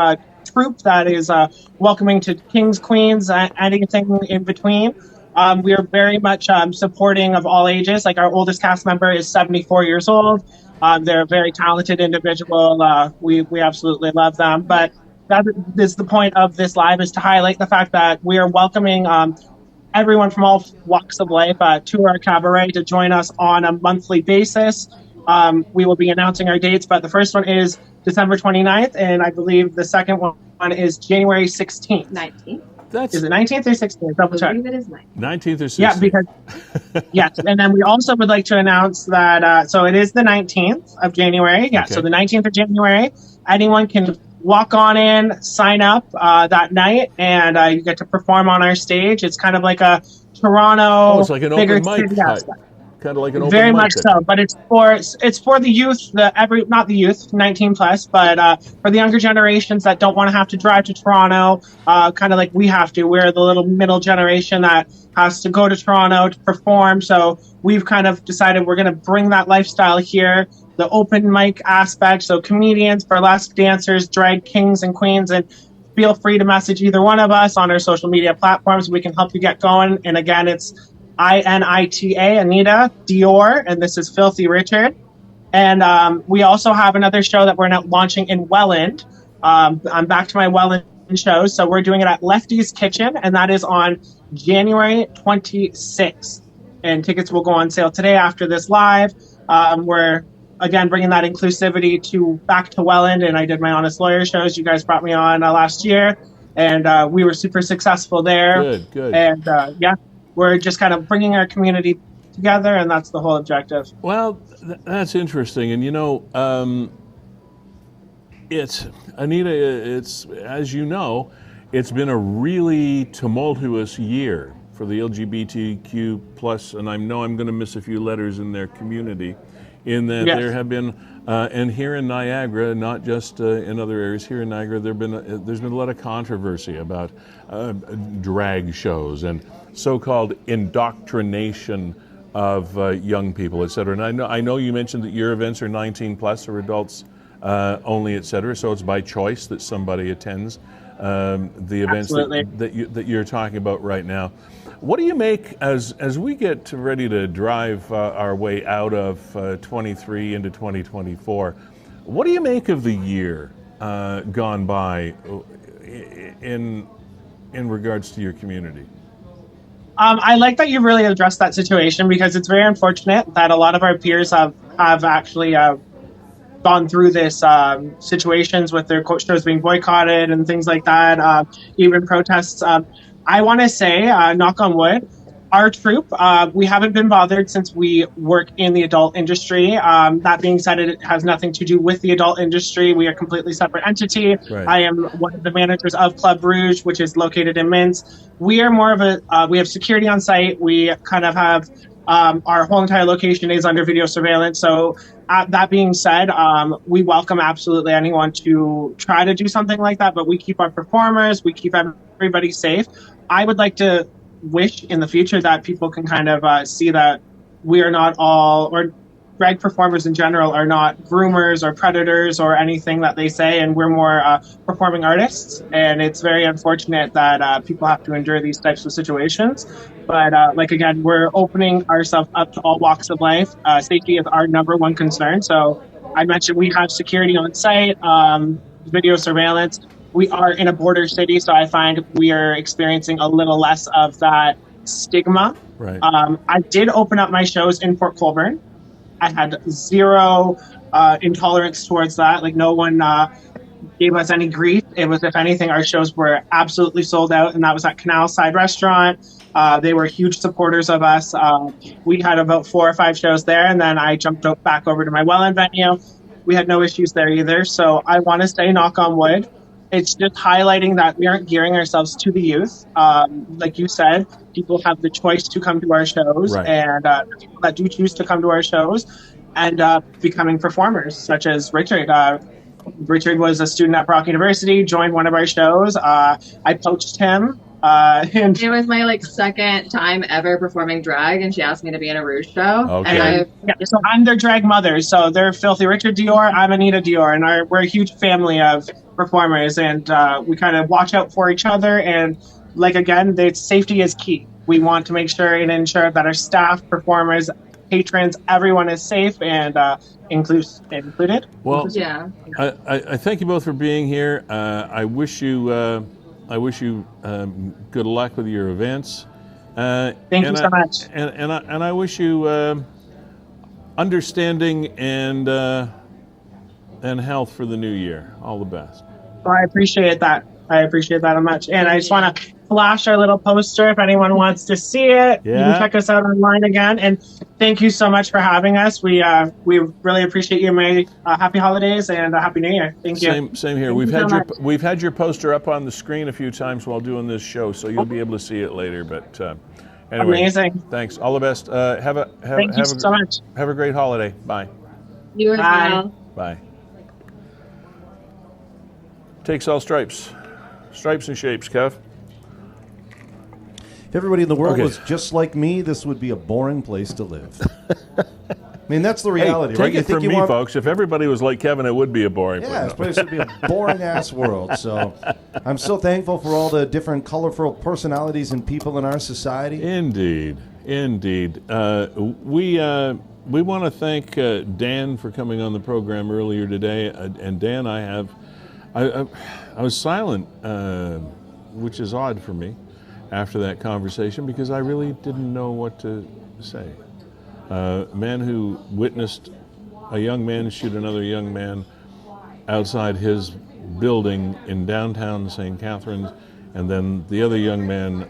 troupe that is welcoming to kings, queens, anything in between. We are very much supporting of all ages. Like our oldest cast member is 74 years old. They're a very talented individual. We absolutely love them. But that is the point of this live, is to highlight the fact that we are welcoming everyone from all walks of life to our cabaret to join us on a monthly basis. We will be announcing our dates, but the first one is December 29th, and I believe the second one is January 16th. 19th. Is it 19th or 16th? Double check. I believe it is 19th or 16th. Yeah, because yes, and then we also would like to announce that so it is the 19th of January. Yeah, okay. So the 19th of January, anyone can walk on in, sign up that night, and you get to perform on our stage. It's kind of like a Toronto. Oh, it's like an open mic type. Kind of like an open very mic much so, but it's for the youth, not the youth, 19 plus, but for the younger generations that don't want to have to drive to Toronto, kind of like we have to. We're the little middle generation that has to go to Toronto to perform. So we've kind of decided we're going to bring that lifestyle here, the open mic aspect. So comedians, burlesque dancers, drag kings and queens, and feel free to message either one of us on our social media platforms. We can help you get going. And again, it's INITA, Inita Dior, and this is Filthy Richard. And we also have another show that we're now launching in Welland. I'm back to my Welland shows, so we're doing it at Lefty's Kitchen, and that is on January 26th. And tickets will go on sale today after this live. We're again, bringing that inclusivity back to Welland, and I did my Honest Lawyer shows. You guys brought me on last year, and we were super successful there. Good. And yeah, we're just kind of bringing our community together, and that's the whole objective. Well, that's interesting, and it's Anita. It's, as you know, it's been a really tumultuous year for the LGBTQ plus, and I know I'm going to miss a few letters in their community, in that there have been, and here in Niagara, not just in other areas, here in Niagara, there's been a lot of controversy about drag shows and so-called indoctrination of young people, et cetera. And I know you mentioned that your events are 19 plus or adults only, et cetera. So it's by choice that somebody attends the events that you're talking about right now. What do you make as we get ready to drive our way out of 23 into 2024? What do you make of the year gone by in regards to your community? I like that you really addressed that situation, because it's very unfortunate that a lot of our peers have actually gone through this situations with their shows being boycotted and things like that, even protests. I want to say, knock on wood, our troupe, we haven't been bothered since we work in the adult industry. That being said, it has nothing to do with the adult industry. We are a completely separate entity. Right. I am one of the managers of Club Rouge, which is located in Mintz. We are more of we have security on site. We kind of have our whole entire location is under video surveillance. So that being said, we welcome absolutely anyone to try to do something like that, but we keep our performers, we keep everybody safe. I would like to wish in the future that people can kind of see that we are not all, or drag performers in general are not groomers or predators or anything that they say, and we're more performing artists. And it's very unfortunate that people have to endure these types of situations. But again, we're opening ourselves up to all walks of life. Safety is our number one concern. So I mentioned we have security on site, video surveillance. We are in a border city, so I find we are experiencing a little less of that stigma. Right. I did open up my shows in Port Colborne. I had zero intolerance towards that. Like, no one gave us any grief. It was, if anything, our shows were absolutely sold out, and that was at Canal Side Restaurant. They were huge supporters of us. We had about 4 or 5 shows there, and then I jumped back over to my Welland venue. We had no issues there either. So I want to say, knock on wood, it's just highlighting that we aren't gearing ourselves to the youth. Like you said, people have the choice to come to our shows, right. And people that do choose to come to our shows end up becoming performers, such as Richard. Richard was a student at Brock University, joined one of our shows. I poached him. And it was my second time ever performing drag, and she asked me to be in a Rouge show. Okay. And so I'm their drag mother. So they're Filthy Richard Dior, I'm Inita Dior, and we're a huge family of performers, and we kind of watch out for each other. And again, safety is key. We want to make sure and ensure that our staff, performers, patrons, everyone is safe and included. Well, yeah. I thank you both for being here. I wish you good luck with your events. Thank you so much. And I wish you understanding and health for the new year. All the best. Well, I appreciate that. Much. And I just want to flash our little poster if anyone wants to see it. Yeah. You can check us out online again. And thank you so much for having us. We really appreciate you. May happy holidays and a happy New Year. Thank you. Same here. We've had your poster up on the screen a few times while doing this show, so you'll be able to see it later. But anyway, amazing. Thanks. All the best. Thank you so much. Have a great holiday. Bye. You as well. Bye. Takes all stripes. Stripes and shapes, Kev. If everybody in the world was just like me, this would be a boring place to live. I mean, that's the reality, right? Take it from me, folks. If everybody was like Kevin, it would be a boring place. Yeah, this place would be a boring-ass world. So I'm so thankful for all the different colorful personalities and people in our society. Indeed. We want to thank Dan for coming on the program earlier today. And Dan, I was silent, which is odd for me after that conversation, because I really didn't know what to say. A man who witnessed a young man shoot another young man outside his building in downtown St. Catharines, and then the other young man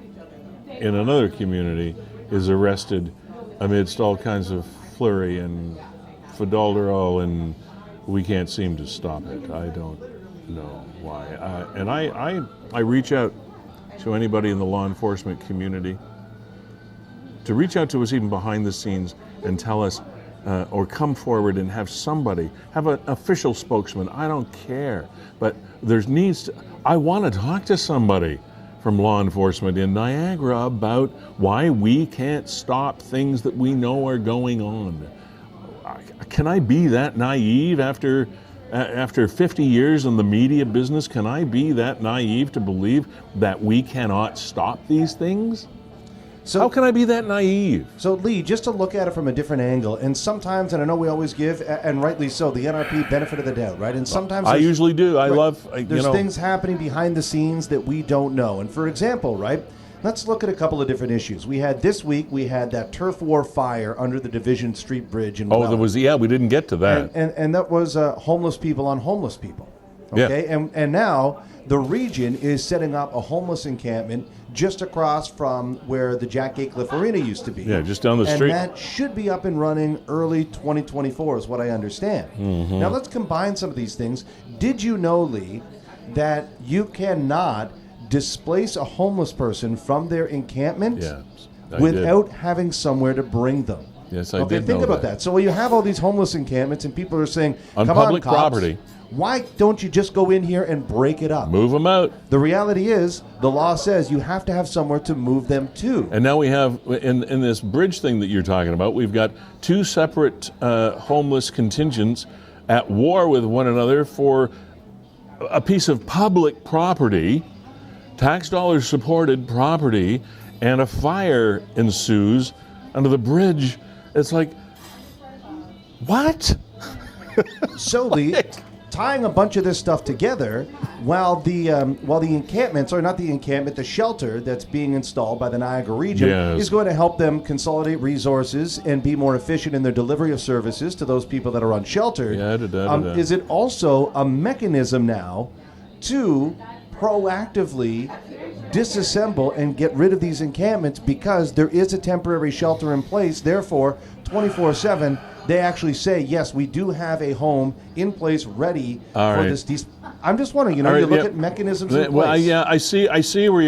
in another community is arrested amidst all kinds of flurry and fadalderol, and we can't seem to stop it. I don't know why. And I reach out to anybody in the law enforcement community to reach out to us even behind the scenes and tell us, or come forward and have somebody, have an official spokesman, I don't care, but I want to talk to somebody from law enforcement in Niagara about why we can't stop things that we know are going on. Can I be that naive after 50 years in the media business? Can I be that naive to believe that we cannot stop these things? So, how can I be that naive? So, Lee, just to look at it from a different angle, and sometimes, and I know we always give, and rightly so, the NRP benefit of the doubt, right? And sometimes I usually do. There's things happening behind the scenes that we don't know. And for example, right, let's look at a couple of different issues. This week, we had that turf war fire under the Division Street Bridge in Welland. We didn't get to that. And that was homeless people on homeless people. Okay, yeah. And now the region is setting up a homeless encampment just across from where the Jack Gaycliff Arena used to be. Yeah, just down the street. And that should be up and running early 2024 is what I understand. Mm-hmm. Now let's combine some of these things. Did you know, Lee, that you cannot displace a homeless person from their encampment without having somewhere to bring them? Yes, I did think know about that. So when you have all these homeless encampments and people are saying, on come public on, cops, property, why don't you just go in here and break it up? Move them out. The reality is, the law says you have to have somewhere to move them to. And now we have, in this bridge thing that you're talking about, we've got two separate homeless contingents at war with one another for a piece of public property, tax dollars supported property, and a fire ensues under the bridge. It's like, what? So, Lee, tying a bunch of this stuff together, while the encampments, or not the encampment, the shelter that's being installed by the Niagara region is going to help them consolidate resources and be more efficient in their delivery of services to those people that are unsheltered. Is it also a mechanism now to proactively disassemble and get rid of these encampments, because there is a temporary shelter in place? Therefore, 24/7, they actually say, yes, we do have a home in place ready for this. I'm just wondering, you look at mechanisms in place. Well, I see where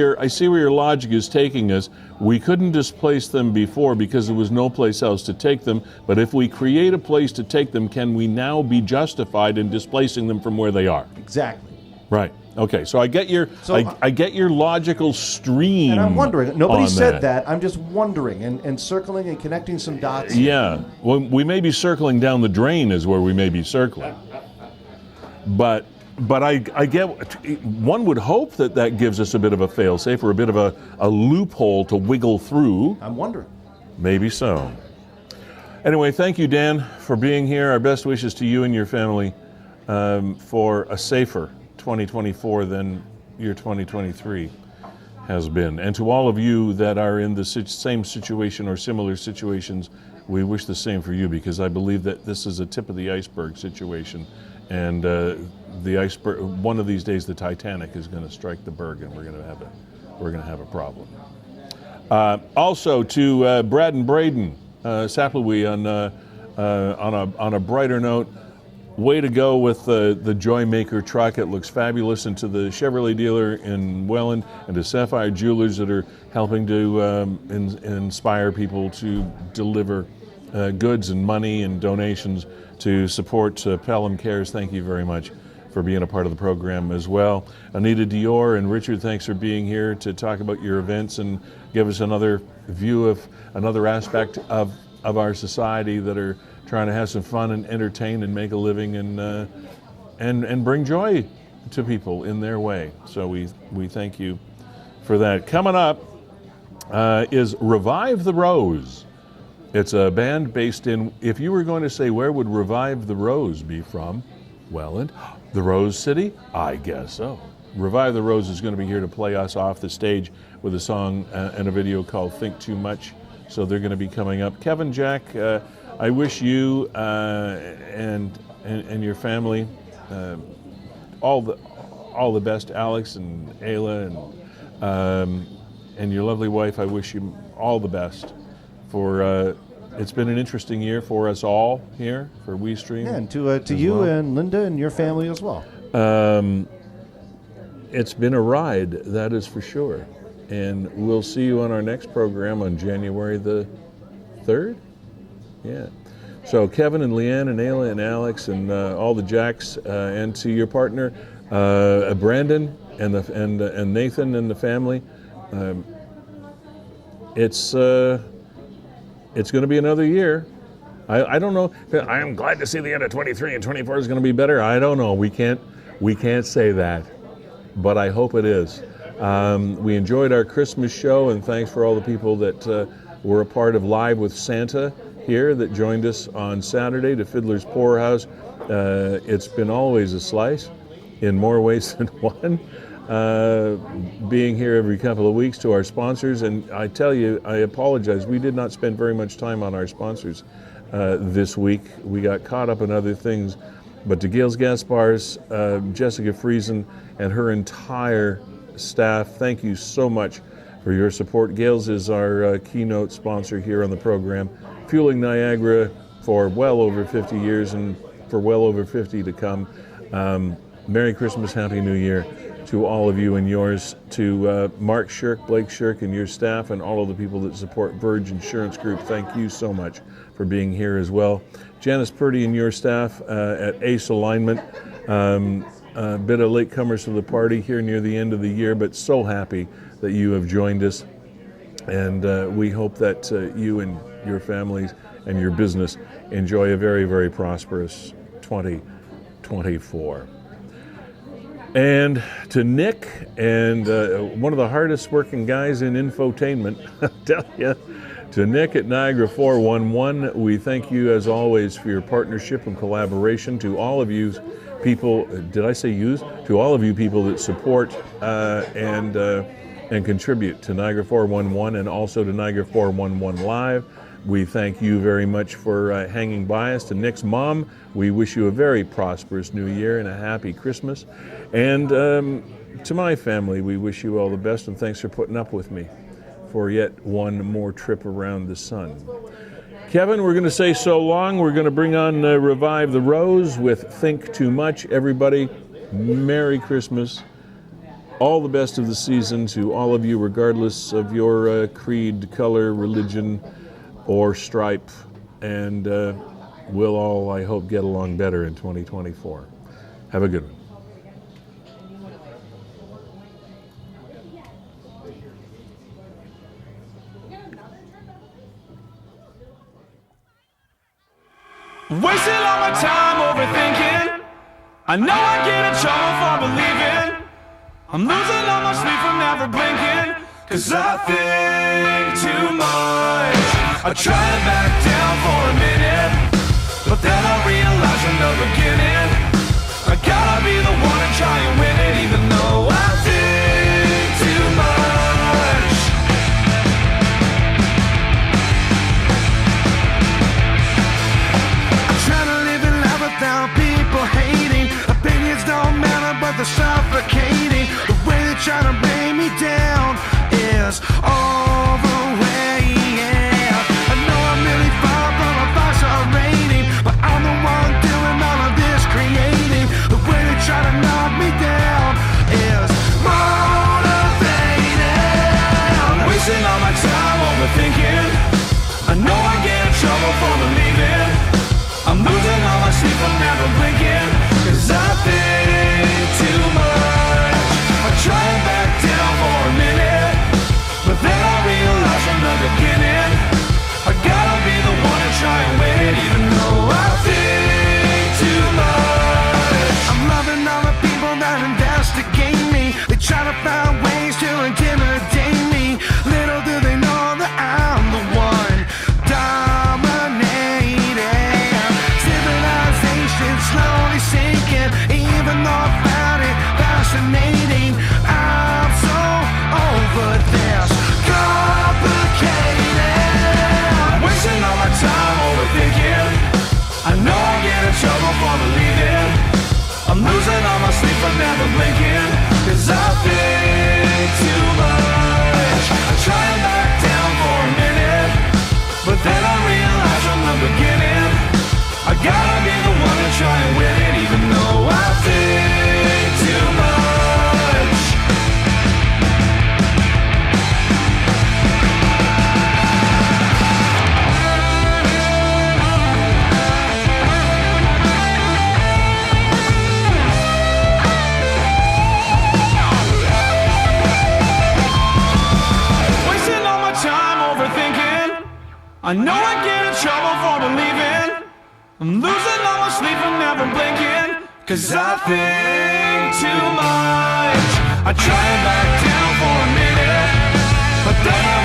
your logic is taking us. We couldn't displace them before because there was no place else to take them. But if we create a place to take them, can we now be justified in displacing them from where they are? Exactly. Right. Okay. So I get your I get your logical stream. And I'm wondering. Nobody said that. I'm just wondering and circling and connecting some dots. Yeah. Well, we may be circling down the drain is where we may be circling. But I get. One would hope that gives us a bit of a fail-safe or a bit of a loophole to wiggle through. I'm wondering. Maybe so. Anyway, thank you, Dan, for being here. Our best wishes to you and your family for a safer 2024 than your 2023 has been. And to all of you that are in the same situation or similar situations, we wish the same for you, because I believe that this is a tip of the iceberg situation. And the iceberg, one of these days, the Titanic is going to strike the berg, and we're going to have a problem. Also to Brad and Brayden, Saplouis, on a brighter note. Way to go with the Joymaker truck. It looks fabulous. And to the Chevrolet dealer in Welland and to Sapphire Jewelers that are helping to inspire people to deliver goods and money and donations to support Pelham Cares. Thank you very much for being a part of the program as well. Inita Dior and Richard, thanks for being here to talk about your events and give us another view of another aspect of our society that are trying to have some fun and entertain and make a living and bring joy to people in their way. So we thank you for that. Coming up is Revive the Rose. It's a band based in, if you were going to say where would Revive the Rose be from, Welland, the Rose City? I guess so. Revive the Rose is going to be here to play us off the stage with a song and a video called Think Too Much. So they're going to be coming up. Kevin Jack, I wish you and your family all the best, Alex and Ayla and your lovely wife. I wish you all the best for. It's been an interesting year for us all here for WeeStreem. Yeah, and to you and Linda and your family as well. It's been a ride, that is for sure. And we'll see you on our next program on January the 3rd. Yeah. So Kevin and Leanne and Ayla and Alex and all the Jacks and to your partner Brandon and Nathan and the family. It's going to be another year. I don't know. I am glad to see the end of 23 and 24 is going to be better. I don't know. We can't say that, but I hope it is. We enjoyed our Christmas show, and thanks for all the people that were a part of Live with Santa here that joined us on Saturday to Fiddler's Poorhouse. It's been always a slice in more ways than one. Being here every couple of weeks, to our sponsors, and I tell you, I apologize, we did not spend very much time on our sponsors this week. We got caught up in other things, but to Gales Gaspars, Jessica Friesen, and her entire staff, thank you so much for your support. Gales is our keynote sponsor here on the program, fueling Niagara for well over 50 years and for well over 50 to come. Merry Christmas, Happy New Year to all of you and yours, to Mark Shirk, Blake Shirk, and your staff, and all of the people that support Verge Insurance Group. Thank you so much for being here as well. Janice Purdy and your staff at Ace Alignment. A bit of latecomers to the party here near the end of the year, but so happy that you have joined us. And we hope that you and your families and your business enjoy a very, very prosperous 2024. And to Nick, and one of the hardest working guys in infotainment, I'll tell you, to Nick at Niagara 411, we thank you as always for your partnership and collaboration. To all of you people, did I say use? To all of you people that support and contribute to Niagara 411 and also to Niagara 411 Live. We thank you very much for hanging by us. To Nick's mom, we wish you a very prosperous new year and a happy Christmas. And to my family, we wish you all the best, and thanks for putting up with me for yet one more trip around the sun. Kevin, we're going to say so long. We're going to bring on Revive the Rose with Think Too Much. Everybody, Merry Christmas. All the best of the season to all of you, regardless of your creed, color, religion, or stripe, and we'll all, I hope, get along better in 2024. Have a good one. Wasting all my time overthinking. I know I get in trouble for believing. I'm losing all my sleep from never blinking. 'Cause I think too much. I try to back down for a minute, but then I realize from the beginning I gotta be the one to try and win it, even though I think too much. I'm trying to live in life without people hating. Opinions don't matter, but they're suffocating. The way they try to bring me down is all the way, yeah. I know I'm really far from a 5-star rating, but I'm the one doing all of this creating. The way they try to knock me down is motivating. Wasting all my time overthinking. I know I get in trouble for believing. I'm losing all my sleep, I'm never blinking. 'Cause I think too much. I try and back down. in trouble for believing. I'm losing all my sleep for never blinking, 'cause I think too much. I try and back down for a minute, but then I realize from the beginning I gotta be the one to try and win it, even though I think too much. Wasting all my time overthinking. I know I get in trouble for believing. I'm losing all my sleep and never blinking, 'cause I think too much. I try and back down for a minute, but then I